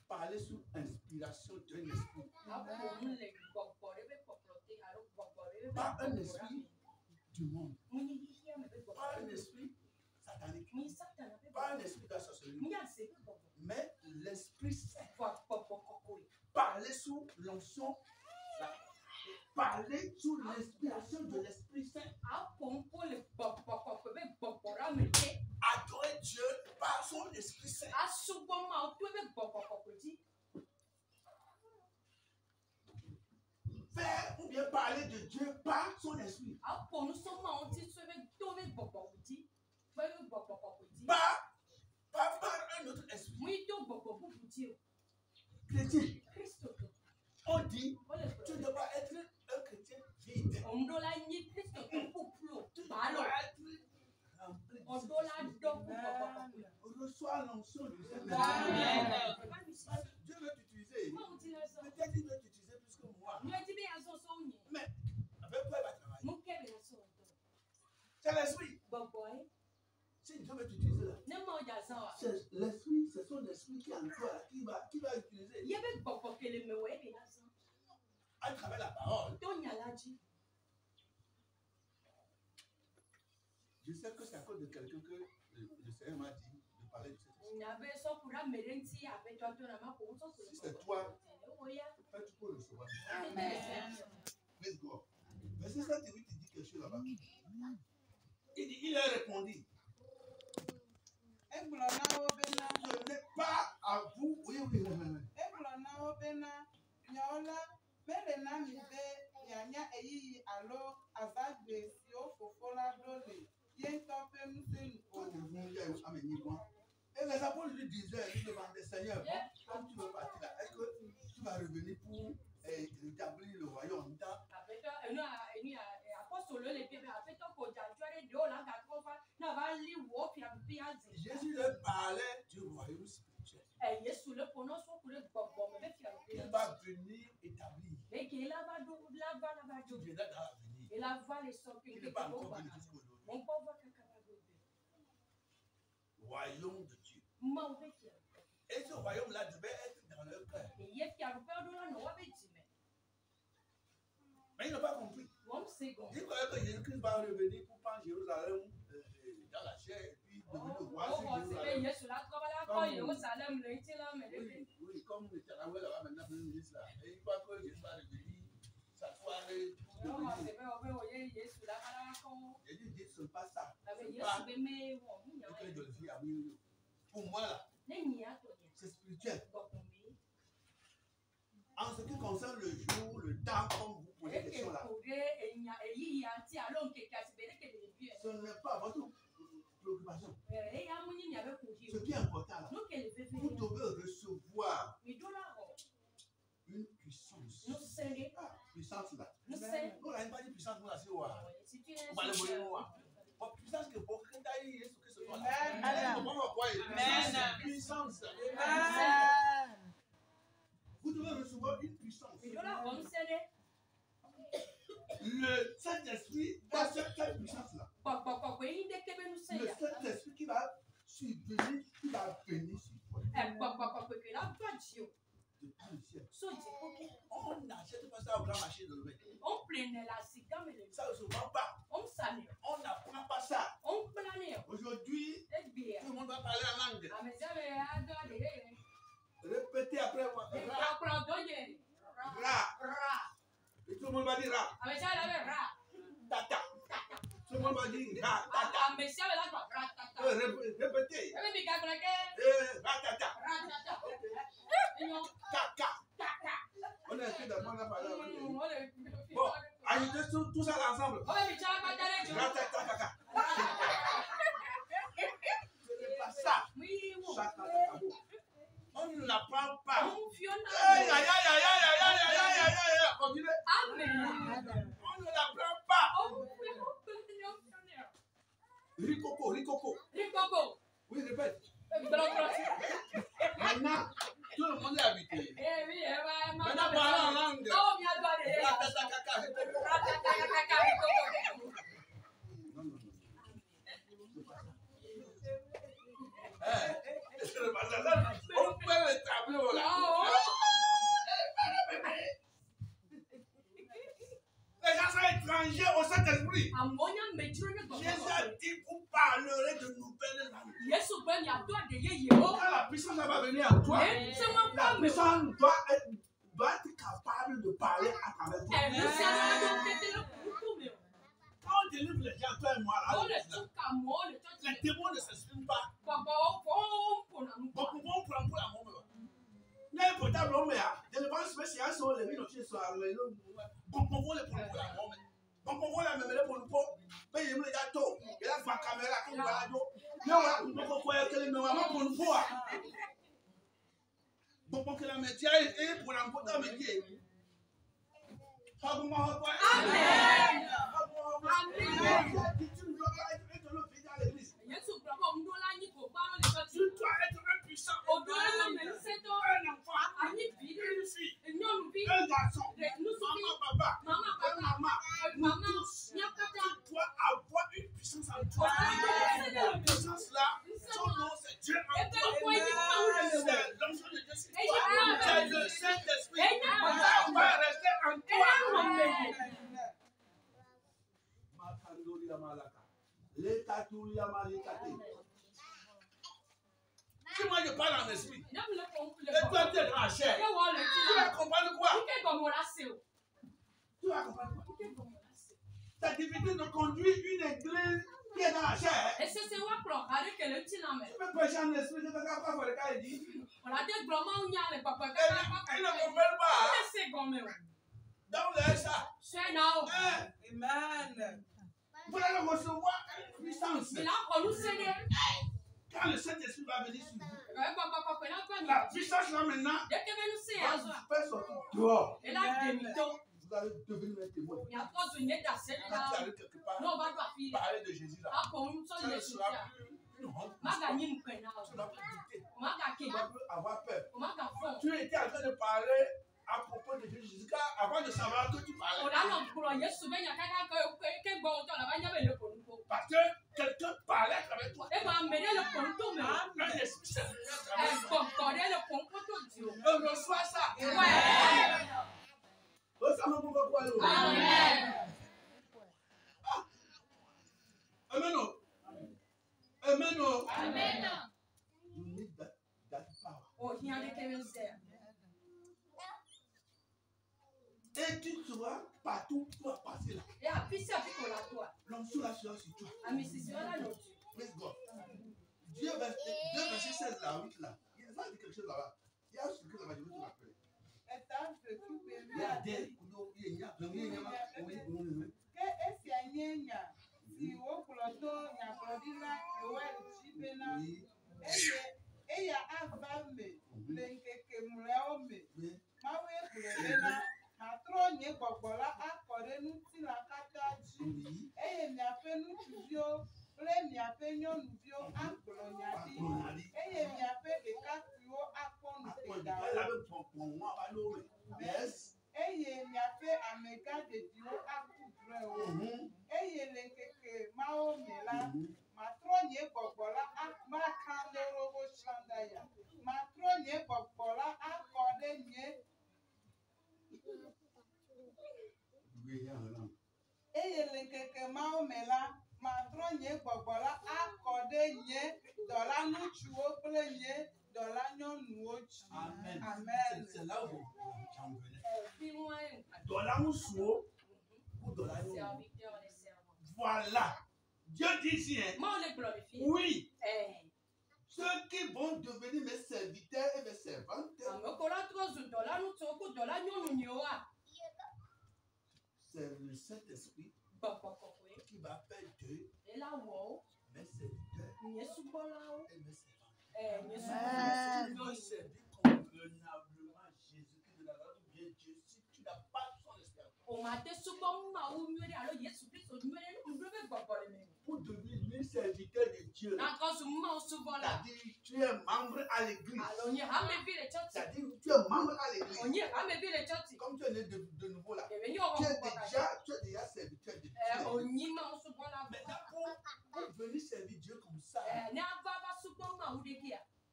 Parler sous inspiration d'un esprit. Pas un esprit du monde. Pas un esprit satanique. Pas un esprit de la sorcellerie. Mais l'Esprit Saint. Parler sous l'onction. Parler sous l'inspiration de l'Esprit Saint. Adorer Dieu par son Esprit Saint. Faire ou bien parler de Dieu par son esprit. Par un autre esprit. Chrétien. On dit, tu ne dois pas être un chrétien vide. Tu dois être rempli. Reçois l'onction du Saint-Esprit. Dieu veut t'utiliser. Peut-être qu'il veut t'utiliser plus que moi. Mais avec quoi il va travailler? C'est l'esprit. Si Dieu veut t'utiliser là, c'est l'esprit, c'est son esprit qui est en toi, qui va utiliser. À travers la parole. Je sais que c'est à cause de quelqu'un que le Seigneur m'a dit de parler de cette esprit. Si c'est toi, fais tout pour le recevoir. Amen. Praise God. Verset 7 et 8, il dit quelque chose là-bas. Il a répondu. Ce n'est pas à vous. Oui. Et les apôtres lui disaient, lui demandaient, Seigneur, quand tu veux partir là, est-ce que tu vas revenir pour rétablir le royaume? Jésus leur parlait du royaume spirituel. Il va venir établir. Tu viendras dans l'avenir. Il n'est pas encore venu jusqu'aujourd'hui. Royaume de Dieu. Et ce royaume-là devait être dans leur cœur. Mais ils n'ont pas compris. Ils croyaient que Jésus-Christ va revenir pour prendre Jérusalem dans la chair et puis devenir le roi sur Jérusalem. Oui, comme le Tarawel là maintenant le ministre là. Et il croit que Jésus va revenir s'asseoir et devenir. Jésus dit ce n'est pas ça. Pour moi là, c'est spirituel. En ce qui concerne le jour, le temps, comme vous posez des questions là, ce n'est pas votre préoccupation. Ce qui est important là, vous devez recevoir une puissance. Puissance là. Nous n'avons pas dit puissance, nous là, c'est puissance que pour que tu ailles, Puissance. Vous devez recevoir une puissance. Le Saint-Esprit a cette puissance-là. Le Saint-Esprit qui va subvenir, qui va venir sur toi. On n'achète pas ça au grand marché de l'Ouest. Ça ne se vend pas. On n'apprend pas ça. Aujourd'hui, tout le monde va parler en langue. Répétez après moi. Ra. Et tout le monde va dire ra. Tata. Tout le monde va dire ra. Tata. Répétez. Ratata. Kaka. On est en train d'apprendre à parler en langue. Bon, ajoutez tout ça ensemble. Ratata kaka. Ce n'est pas ça. On ne l'apprend pas. Aïe, aïe, aïe, aïe, aïe, aïe, aïe, aïe, aïe. Continuez. On ne l'apprend pas. Ricoco. Oui, répète. Maintenant, tout le monde est habitué. Maintenant, parlons en langue. Ratata kaka. On peut le tableau là. Les gens sont étrangers au Saint-Esprit. Jésus a dit vous parlerez de nouvelles langues. Quand la puissance va venir à toi, la puissance doit être capable de parler à travers toi. Quand on délivre les gens, toi et moi, là, les démons ne s'expriment pas. Nous pouvons prendre pour la mort. Les potables, je ne pense pas si elles sont les minutes sur la maison. On peut les prendre pour la mort. On peut la mettre pour le pot. Mais il y a des gâteaux. Il y a la caméra qui va la dos. Il y a un peu de pour le pot. Bon, que la métier est pour la potable métier. Amen. Tu dois être un puissant. Un enfant. Un garçon. Maman. Tu dois avoir une puissance en toi. Cette puissance-là, son nom c'est Dieu en toi. C'est l'onction de Dieu sur toi. C'est le Saint-Esprit. Ça va rester en toi. Si moi je parle en esprit, et toi tu es dans la chair, tu vas comprendre quoi? Tu vas comprendre quoi? Ta difficulté de conduire une église qui est dans la chair. Tu peux prêcher en esprit, tu peux pas faire le cas et dire. Ils ne comprennent pas. Dans le ça. Amen. Vous allez recevoir une puissance. Quand le Saint-Esprit va venir sur vous, la puissance là maintenant va faire sortir dehors. Vous allez devenir un témoin. Quand tu arrives quelque part, parler de Jésus là, ça ne sera plus une honte. Tu n'as plus douter. Tu n'as plus avoir peur. Tu étais en train de parler à propos de Jésus avant de savoir que tu parlais. Parce que quelqu'un parlait à travers toi. Un esprit s'est venu à travers toi. On reçoit ça. Amen. Amen. You need that power. Et tu seras partout où tu vas passer là. L'onction là sera sur toi. Praise God. Dieu verset 16 là, 8 là. Il y a quelque chose là-bas. Il y a ce que là-bas, je vais te rappeler. kple miaƒe nyɔnuviwo akplɔ nya ɖi eye miaƒe ɖekakpuiwo akpɔ nugbedawo eye miaƒe amegã ɖeviwo aku drɔ̃ewo eye le ŋkeke mawo me la matrɔ nye gbɔgbɔ la maka ɖe robo shandaya matrɔ nye gbɔgbɔ la akɔ ɖe nye eye le ŋkeke mawo me la matrɔ nye gbɔgbɔ la akɔ ɖe nye dɔla ŋutsuwo kple nye dɔla nyɔnuwo dzi. Amen. Dɔla ŋutsuwo ou dɔla nyɔnuwo. Voilà. Dieu dit ici, oui. Ceux qui vont devenir mes serviteurs et mes servantes, c'est le Saint-Esprit qui va faire d'eux mes serviteurs et mes servantes. Nous servir convenablement Jésus-Christ de la grâce de Dieu. Si tu n'as pas son esprit, pour devenir serviteur de Dieu, c'est-à-dire tu es membre à l'église. C'est-à-dire tu es membre à l'église. Comme tu es né de nouveau là, tu es déjà serviteur de Dieu. Maintenant, pour venir servir Dieu comme ça,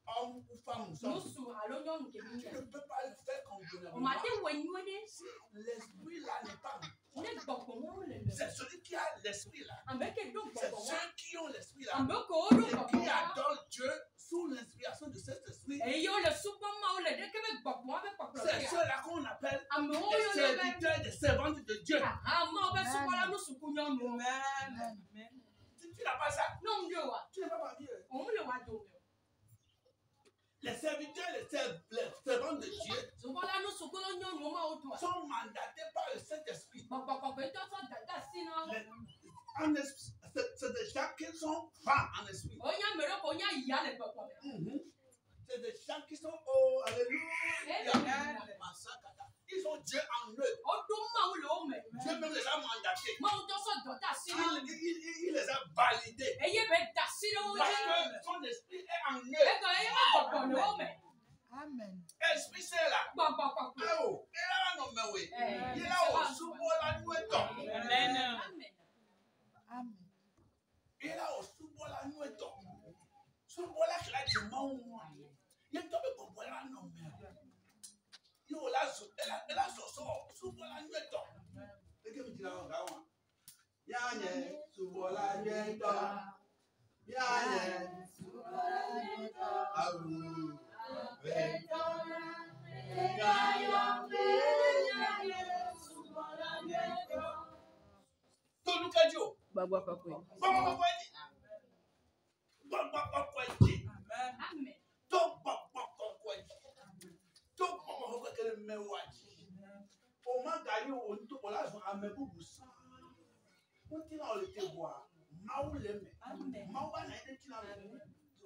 homme ou femme, tu ne peux pas le faire convenablement. Si l'esprit là n'est pas c'est celui qui a l'esprit là. C'est ceux qui ont l'esprit là. Et qui adorent Dieu sous l'inspiration de cet esprit. C'est ceux-là qu'on appelle les serviteurs, des servantes de Dieu. Si tu n'as pas ça, tu n'es pas marié. Les serviteurs, les servants de Dieu sont mandatés par le Saint-Esprit. C'est des gens qui sont femmes en esprit. C'est des gens qui sont, oh, alléluia. Ils ont Dieu en eux. Dieu même les a mandatés. Il les a validés. Parce que son esprit est en eux. Amen. Esprit c'est là. Oh, il a nommé oui. Il a aussi la nuit. Amen. Amen. Il a aussi la nuit. Subola qui a du monde. Il est tombé comme voilà nommé. Il a subola nuit. Et que me dit là on va. Yanye subola nuit. Yanye subola nuit.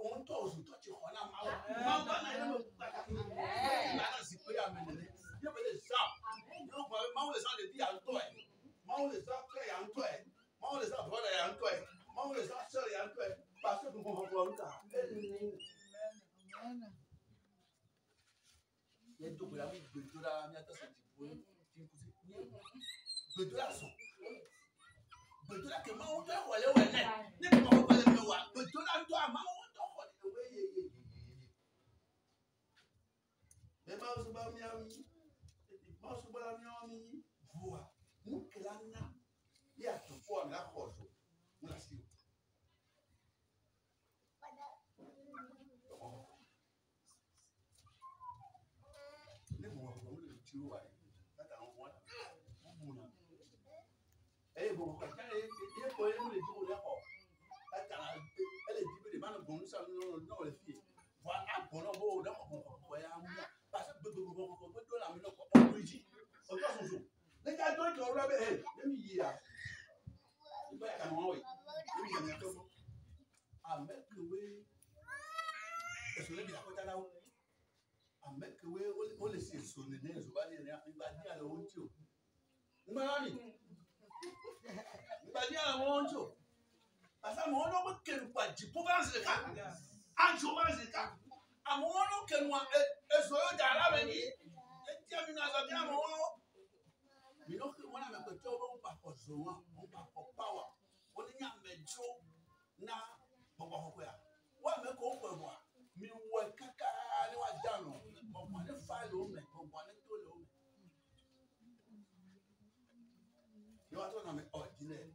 On t'ose, toi tu connais ma Parce que mon nom que nous pas dit pour faire ce cas. En jouant ce cas. À mon nom que nous et soyons dans la venue. Et tiens, nous avons bien mon nom. Mais non que moi avec le tour on pas pour souvent, on pas pour power. On est un métro na bon quoi. Wa me ko ko moi. Mi wo kaka ni wa dano. Bon moi ne fa lo me, bon moi ne to lo me. Yo attends non mais ordinaire.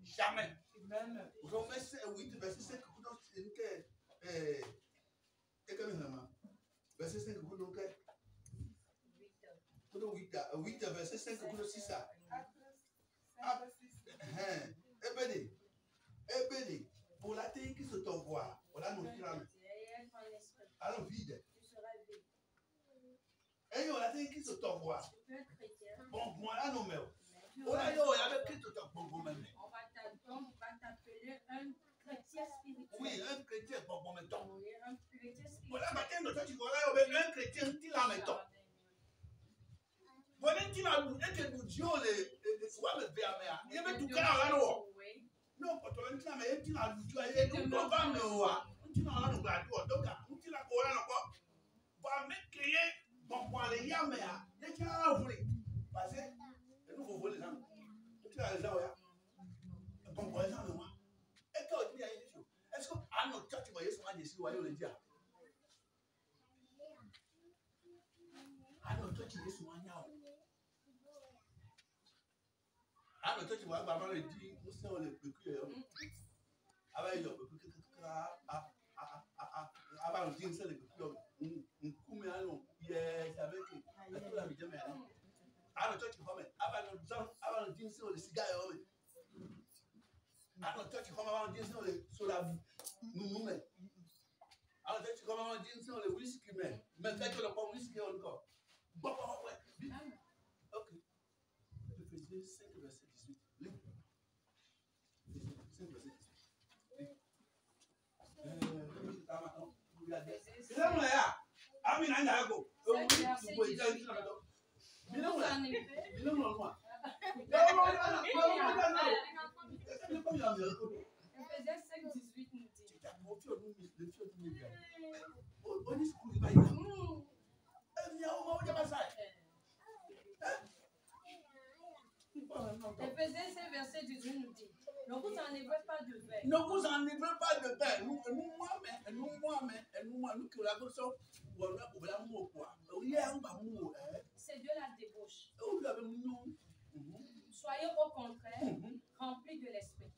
Jamais. Romains 8, verset 5, verset 5, 8, verset 5, 6. Pour la terre qui se t'envoie, voilà nos crânes. Alors vide. Et on la terre qui se t'envoie. Bon, voilà nos mères. On va t'appeler un chrétien spirituel. Oui, un chrétien bon mettons. Voilà, maintenant toi tu vois là un chrétien qui la mettons. Voilà qui la et que nous Dieu les soit le verre. Il y avait tout cas là non. Non, quand on dit mais il la Dieu et nous on va me voir. On dit non là nous va donc on dit la quoi là quoi. Va me créer bon pour aller y a mais il y a vous parce que nous vous voulez ça. Tu as ça ouais. Bon pour ça moi. Est-ce que à notre church, tu voyais ce que je voyais le dire? À notre church, tu voyais ce que je à notre church, tu voyais maman le dit, nous sommes les pécus. Avec le pécus, avant le dire, c'est les pécus. Nous coumons à nous. Yes, avec la vie de mère. À notre church, tu vois, avant le dire, c'est les cigares. Alors, toi, tu commences à dire sur la vie. Nous-mêmes. Alors, toi, tu commences à dire sur le whisky, mais fait que le bon whisky encore. Bon, ouais. Ok. Éphésiens 5, verset 18. Lis. Éphésiens 5, verset 18. Éphésiens 5, 18 nous dit. Éphésiens 5, verset 18 nous dit. Ne vous enivrez pas de vin. Ne vous enivrez pas de vin. Nous qui la question, c'est de la débauche. Soyez au contraire remplis de l'esprit.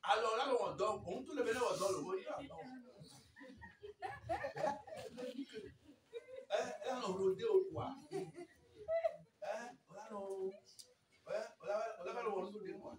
Alors là, on dort, on tout le monde dort le moyen. On a rodé au poids. On a le rodé au poids.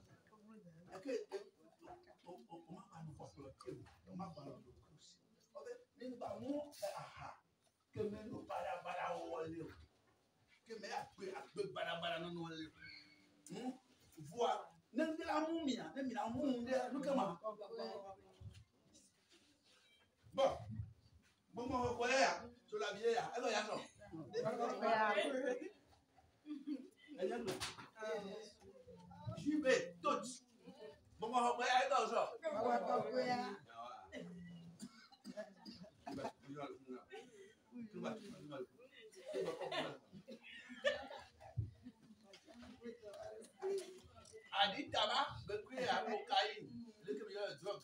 dit tabac, il y a cocaïne, il y a drogue,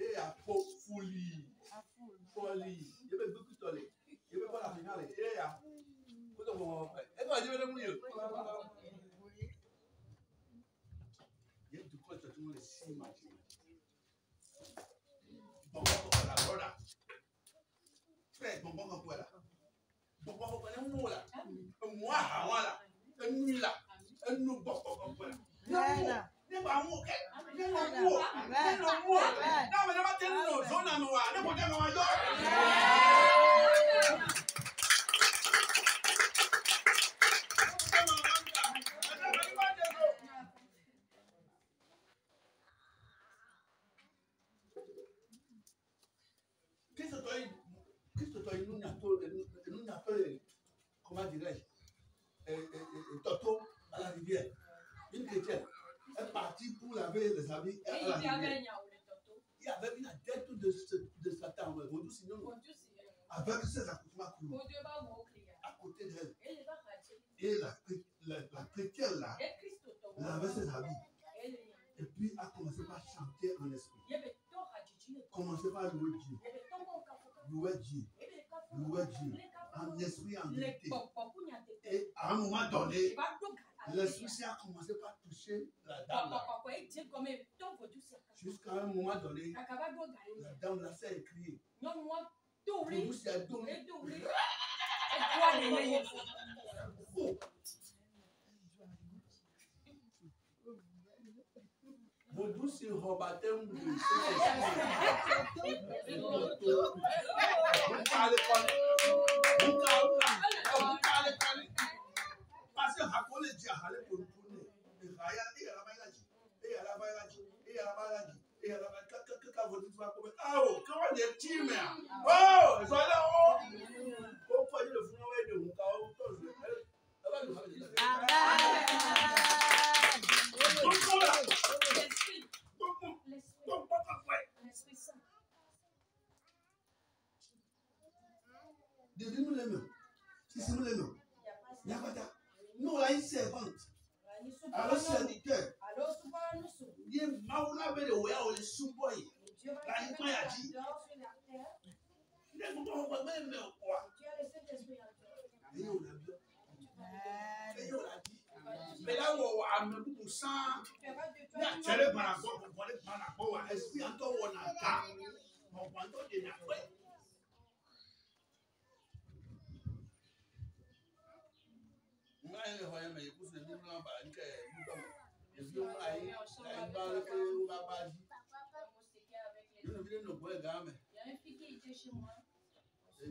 et il y a folie. Folie. Il y a beaucoup de toilettes. Il y a pas la finale. Et il y a. Et toi, tu veux le mouiller. Il y a du coup, tu as tout le monde si matché. Bon, la brother. Frère, bon, voilà. Bon, on est où là? Moi, voilà. Un nul là. Un nous, bon, voilà. Ne pas mou, ne pas mou, ne pas mou. Non, mais ne pas tenir nos zones à noir. Ne pas tenir nos zones. Qu'est-ce que toi, nous n'a pas, comment dirais-je, Toto à la rivière. Une chrétienne est partie pour laver les habits à la rivière. Il y avait une tête de Satan, avec ses accoutrements courts à côté d'elle. Et la chrétienne là, lavait ses habits. Et puis a commencé par chanter en esprit. Commencé par louer Dieu. Louer Dieu. Louer Dieu. En esprit, en vérité. Et à un moment donné, l'esprit a commencé par toucher la dame là. Jusqu'à un moment donné, la dame là s'est écriée. Vodou s'est donné. Vodou s'est rebattu. Parce que Hakole dit à aller pour le tourner. Et Raya, et à la bailage, et à la bailage, et à la bailage, et à la bailage. Quand vous dites, oh, comment on est team? Oh, ils sont là, oh. Pourquoi ils le font avec de Mukao? Devine-nous les mains. Si c'est nous les mains. Nous, on a une servante. Alors, serviteur. Il y a Maoula Bede Oya ou les sous-boys. La Nipa a dit. Il y a beaucoup de même quoi. Et on a bien. Et on a dit. Mais là où on a mis beaucoup de sang. Il y a tiré par la porte. On va aller par la porte. Est-ce qu'il y a encore on a ta? On va encore des nappes. Je voyais mes épouses de nous là-bas. Je vis au pays. Il y a une fille qui était chez moi. Elle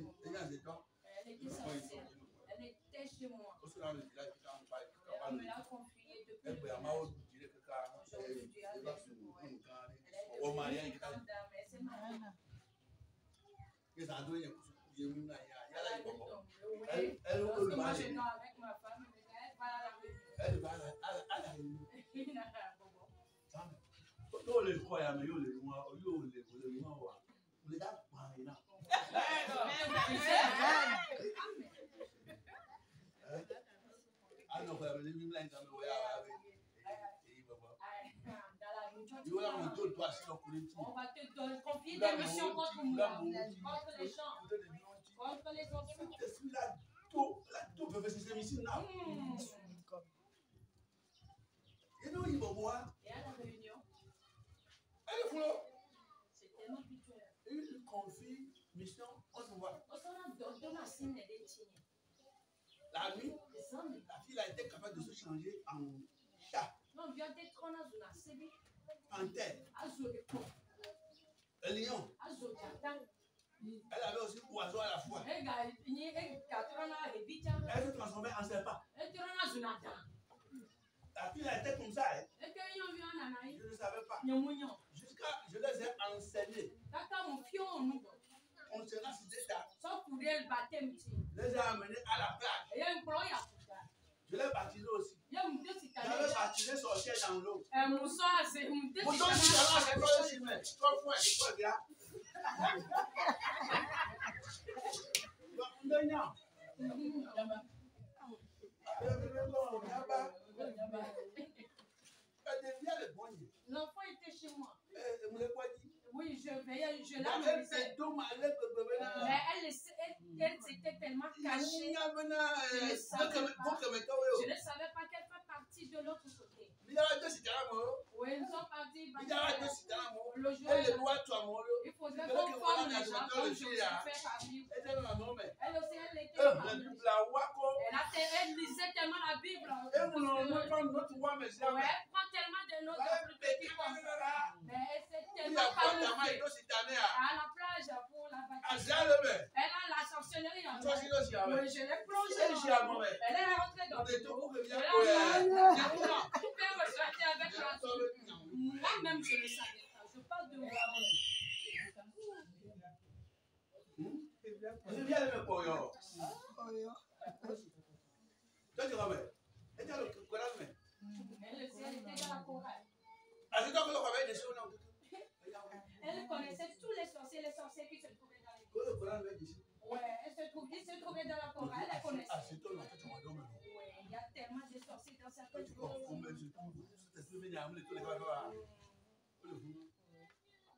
était sorcière. Elle était chez moi. On me l'a confiée depuis. Elle on va te confier des missions contre moi, contre les gens, contre les enfants. Et à la réunion, c'est tellement habituel. Il confie mission contre moi. La nuit, la fille a été capable de se changer en chat, en tête, un lion. Elle avait aussi oiseau à la fois. Elle se transformait en serpent. La fille a été comme ça. Hein? Je ne savais pas. Jusqu'à je les ai enseignés. Concernant cet état. Je les ai amenés à la plage. Je l'ai baptisé aussi. J'avais baptisé sorcière dans l'eau. L'enfant était chez moi. Oui, je l'ai mais elle s'était tellement cachée. Je ne savais pas qu'elle fait partie de l'autre côté. Oui, ils sont partis. Le jour, il faudrait qu'on forme les gens comme je fais parmi vous. Elle aussi, elle était parmi nous. Elle lisait tellement la Bible. Elle prend tellement de notes plus petits comme ça. Mais elle s'est tellement camouflée à la plage pour la baptiser. Elle a la sorcellerie en moi. Oui, je l'ai plongée. Elle est rentrée dans le dos. Mon père me souhaitait avec la moi-même, je ne savais pas. Je parle de moi. Elle était dans la chorale. Elle connaissait tous les sorciers qui se trouvaient dans les grottes. Ouais, ils se trouvaient dans la chorale, elle connaissait. Ouais, il y a tellement de sorciers dans certaines grottes.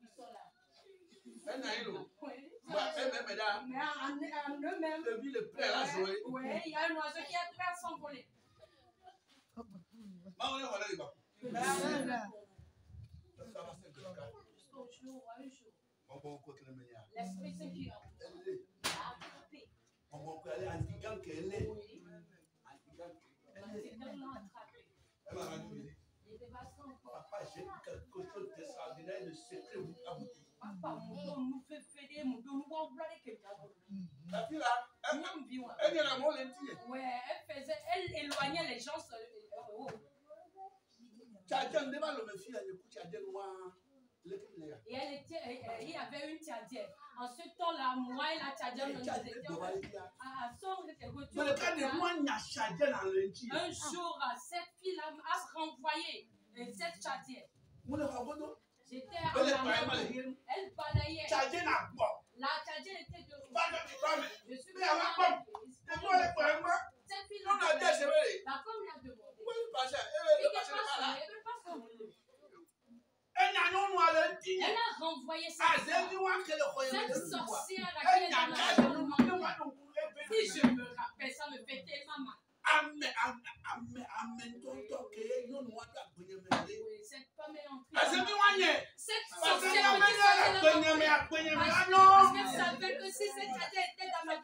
Ils sont là. Oui. Mais en eux-mêmes, oui, il y a un oiseau qui est prêt à s'envoler. Jusqu'au jour, un jour, l'Esprit Saint qui a attrapé. Oui. C'est tellement attrapé. Il était passé encore. Papa, j'ai quelque chose d'extraordinaire de secret à vous dire. Papa, mon don nous fait fédérer, mon don nous va ouvrir quelqu'un. Ouais, elle éloignait les gens. Et elle était, il y avait une tchadienne. En ce temps-là, moi et la tchadienne, nous étions à son retour. Un jour, cette fille-là a renvoyé cette tchadienne. J'étais à la maison. Elle balayait. La tchadienne était de je suis cette fille-là, la femme l'a demandé. Elle a renvoyé cette sorcière à qui elle a si je me rappelle, ça me fait tellement mal. Cette femme est entrée. Cette sorcière parce qu'elle savait que si cette tchadienne était dans ma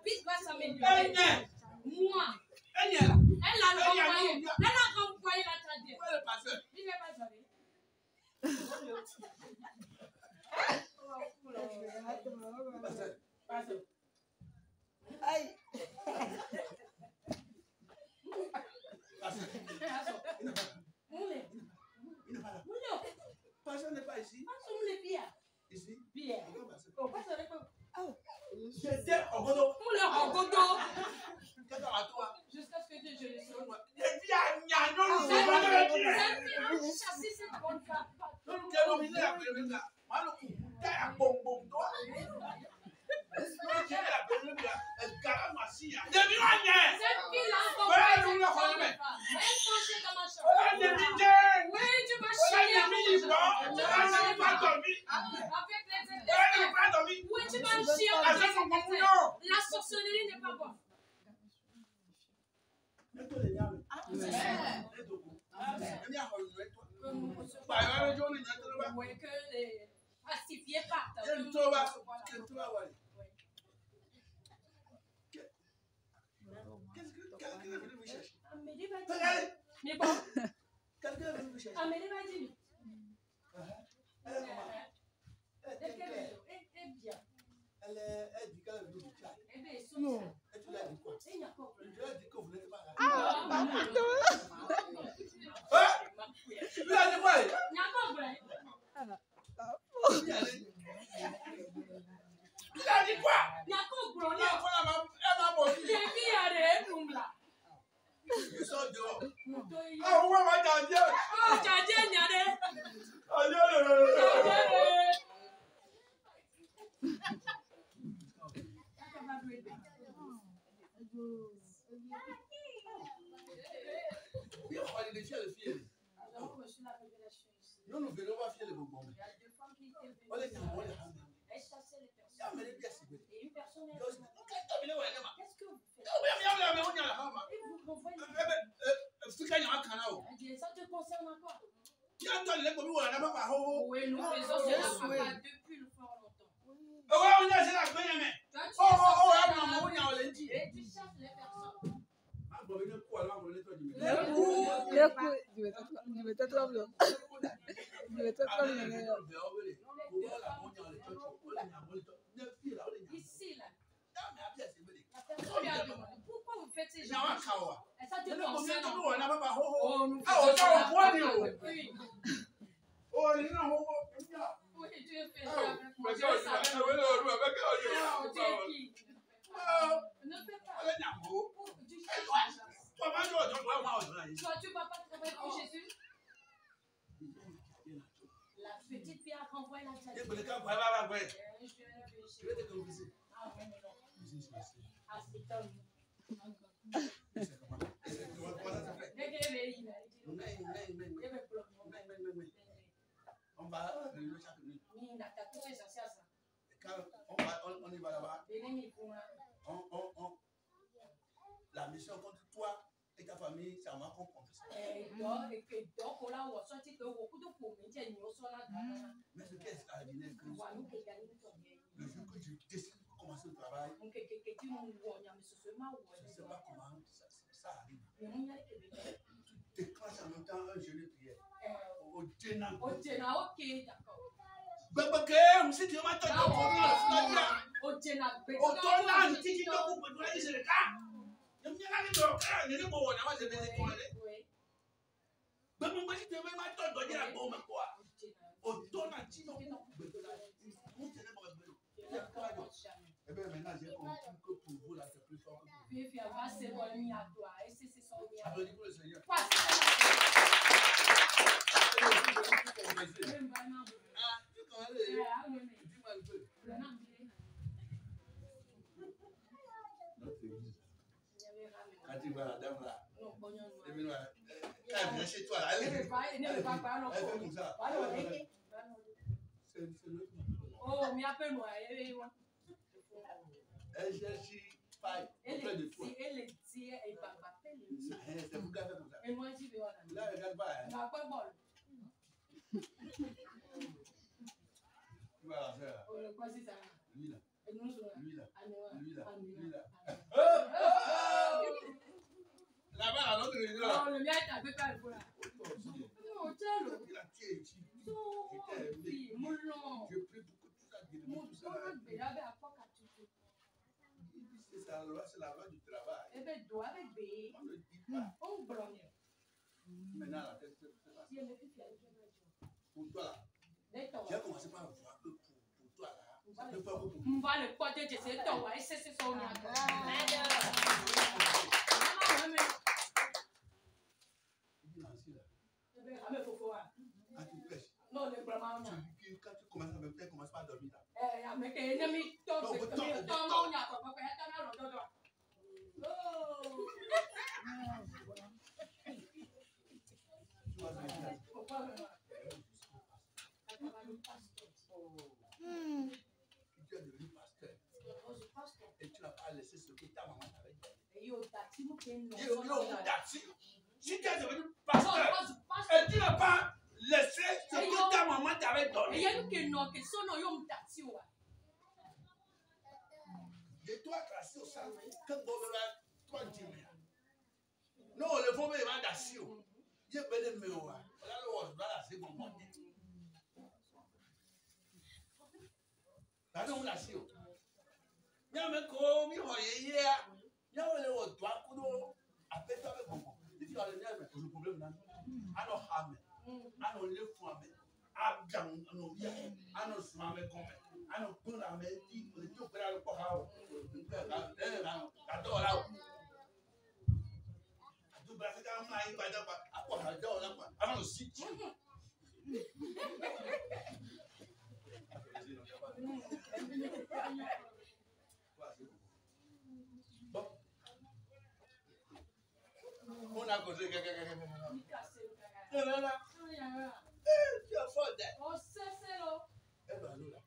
vie va s'améliorer. Moi, elle a renvoyé la tchadienne. Il n'est pas allé. Aïe. Pasteur n'est pas ici. Ici. J'étais au Godo. Jusqu'à ce que je le sauve. J'ai dit à Nyano, chasser cette bonne femme. La sorcellerie n'est pas bonne. Oui, que les pacifiés partent. Quelqu'un est venu me chercher. Amélie va dire. Mais bon. Quelqu'un est venu me chercher. Amélie va dire. Elle est comment? Elle est bien. Elle dit qu'elle est venue du Tchad. Eh bien, Et tu l'as dit quoi? Je l'ai dit que vous n'êtes pas là. Tu l'as dit quoi? Tu l'as dit quoi? Ils sont dehors. Ah, on va dire. Nous, nous venons voir filer les bonbons. Il y a 2 femmes qui étaient venues. On les dit, on les a. Elles chassaient les personnes. Il y a mes pièces. Et une personne est Qu'est-ce venue. que Qu'est-ce que vous faites? vous faites? Et vous m'envoyez les Elle dit, ça te concerne encore? Il y a un temps, les bonbons, on n'a pas. Oui, nous faisons cela papa, depuis le fort longtemps. Oh, on a c'est la première main. Toi, tu Oh, es oh, oh, censé oh, on a on l'a dit. et tu chasses les personnes. Ah, bon, il est quoi là, on est toi du Je vais peut-être comme le. Je vais peut-être comme le. Ici, là, la personne lui a demandé, pourquoi vous faites ces choses? Et ça te concerne encore? Oh, nous faisons cela depuis. Oui, tu es fait avec moi. Je savais. Oh, tu es qui? Ne fais pas. Tu cherches l'argent. Toi, tu ne vas pas travailler pour Jésus? La petite fille a renvoyé la diable. Je vais te confiser. Ah, oui, mais non. Ah, c'est top. On va le chaque nuit. Quand on y va là-bas, la mission contre toi et ta famille, c'est à moi qu'on compte. Mais ce qui est extraordinaire, le jour que je décide de commencer le travail, je ne sais pas comment ça arrive. Tu déclenches en même temps un jeûne de prière. Au Djena. Ok, d'accord. Si tu m'as dit, maintenant j'ai compris que pour vous là c'est plus fort que pour vous. Applaudis pour le Seigneur. Dis-moi un peu. Notre église. Quand tu vois la dame là, elle vient chez toi là, elle fait comme ça. C'est notre. Oh, mais appelle-moi. Elle cherche paille auprès de toi. Elle est dit, elle va m'appeler. C'est pour qu'elle fait comme ça. Et moi, j'y vais. Là, regarde pas. Tu vas pas bol. Tu vas la faire. Quoi, c'est ça? Lui là. Et nous, Lui là. Lui là. Lui là. Là-bas, là, l'autre église là. Non, le mien est un peu calme là. Non, tiens le. Il a tué ici. Moulon. Je prie pour que tout ça guérisse. Tout ça. C'est la loi du travail. On ne dit pas. Maintenant, la tête, c'est pas. Pour toi là. J'ai commencé par voir que pour toi là. C'est pas pour On va le porter de ces temps. Et c'est son nom. Quand tu pêches, non, le vraiment. quand tu commences à me faire, commence pas à dormir là. Mais que ennemi tombe, c'est comme le temps où il y a pas papa, il y a tant de temps. Tu vas venir. Pourquoi Tu es devenu pasteur. Et tu n'as pas laissé ce que ta maman t'avait dit. Si tu es devenu pasteur et tu n'as pas laissé ce que ta maman t'avait donné. De toi tracé au sang, que bon toi dis non, le fond est mal d'assio. Je vais le mettre là. Là le was là c'est bon bon. Là non l'assio. Y'a me ko mi hoye ya. Y'a le was toi kudo. Après toi avec bon. Si tu as le nerf, le problème là. Alors hame. Alors le fou ame. Abjang no ya. Alors smame comme. Alors pour la me dit le tout pour le corps. On a causé. Tu as tête. Oh, c'est l'eau. Elle va l'eau là.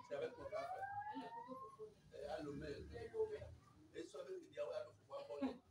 C'est avec mon café. Elle a l'homme. Et soit avec le diable, elle va pouvoir prendre l'homme.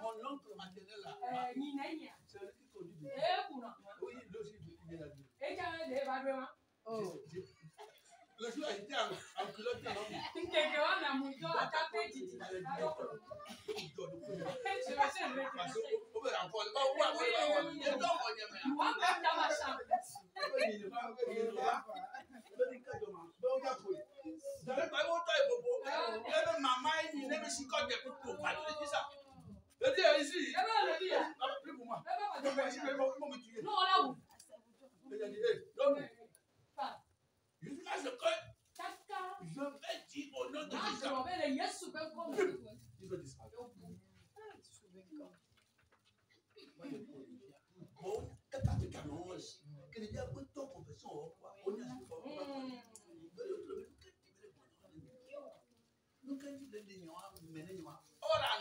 Mon oncle maternel là, c'est lui qui conduit. Oui, le jour où j'étais en parce qu'on peut encore pas voir dans ma chambre.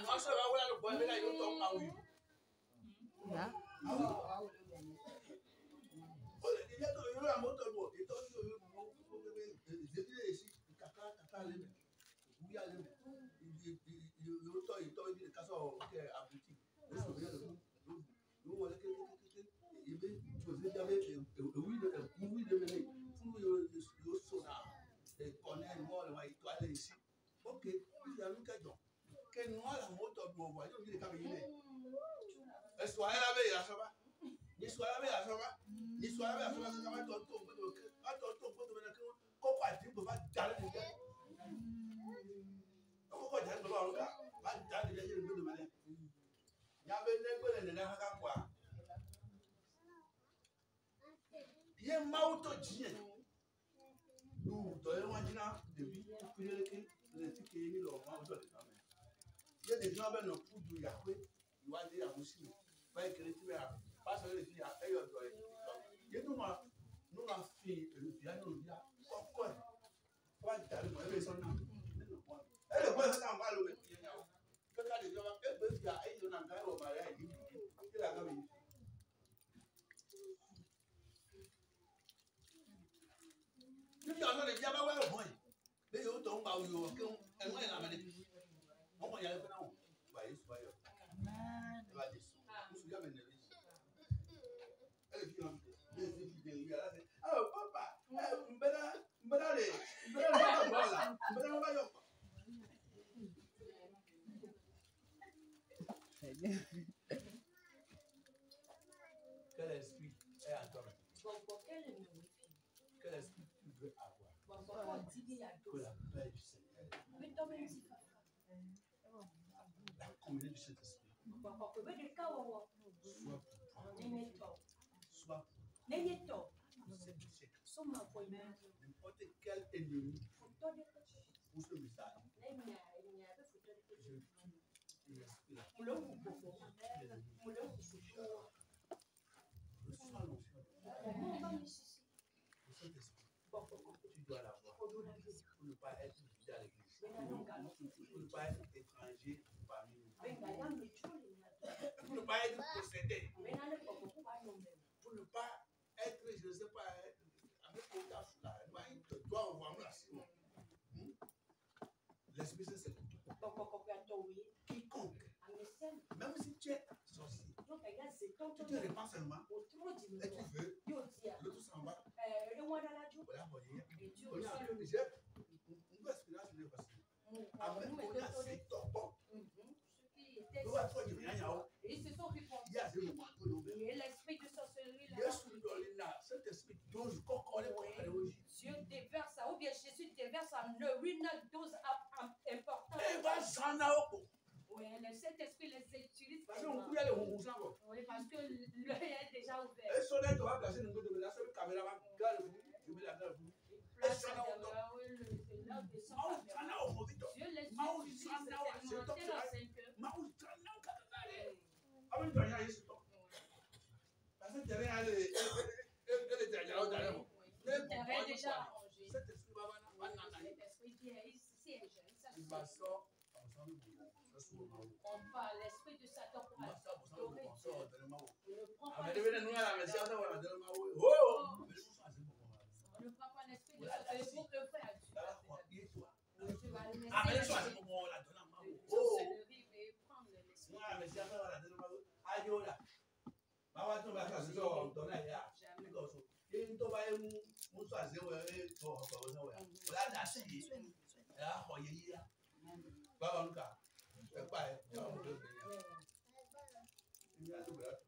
Je vais dire au nom de Jésus. Quel esprit est à toi? Quel esprit tu veux avoir? Que la paix du Seigneur, la communion du Saint-Esprit soit pour toi, soit pour cette siècle. N'importe quel ennemi pour ce message. Tu dois l'avoir pour ne pas être fidèle à l'église, pour ne pas être étranger parmi nous, pour ne pas être possédé, pour ne pas être, je ne sais pas, avec autant là, toi on voit là. L'Esprit Saint c'est pour toi. Quiconque, même si tu es sorcier, tu te répands seulement et tu veux, l'autre s'en va. Voilà, Dieu déverse ça, ou bien Jésus déverse une dose importante. Oui, le Saint-Esprit les utilise. Oui, parce que l'œil est déjà ouvert. Dieu les utilise on parle l'esprit de Satan pour adorer Dieu. On ne prend pas l'esprit de Satan pour œuvrer à Dieu. Tu vas le mettre Yes, brother.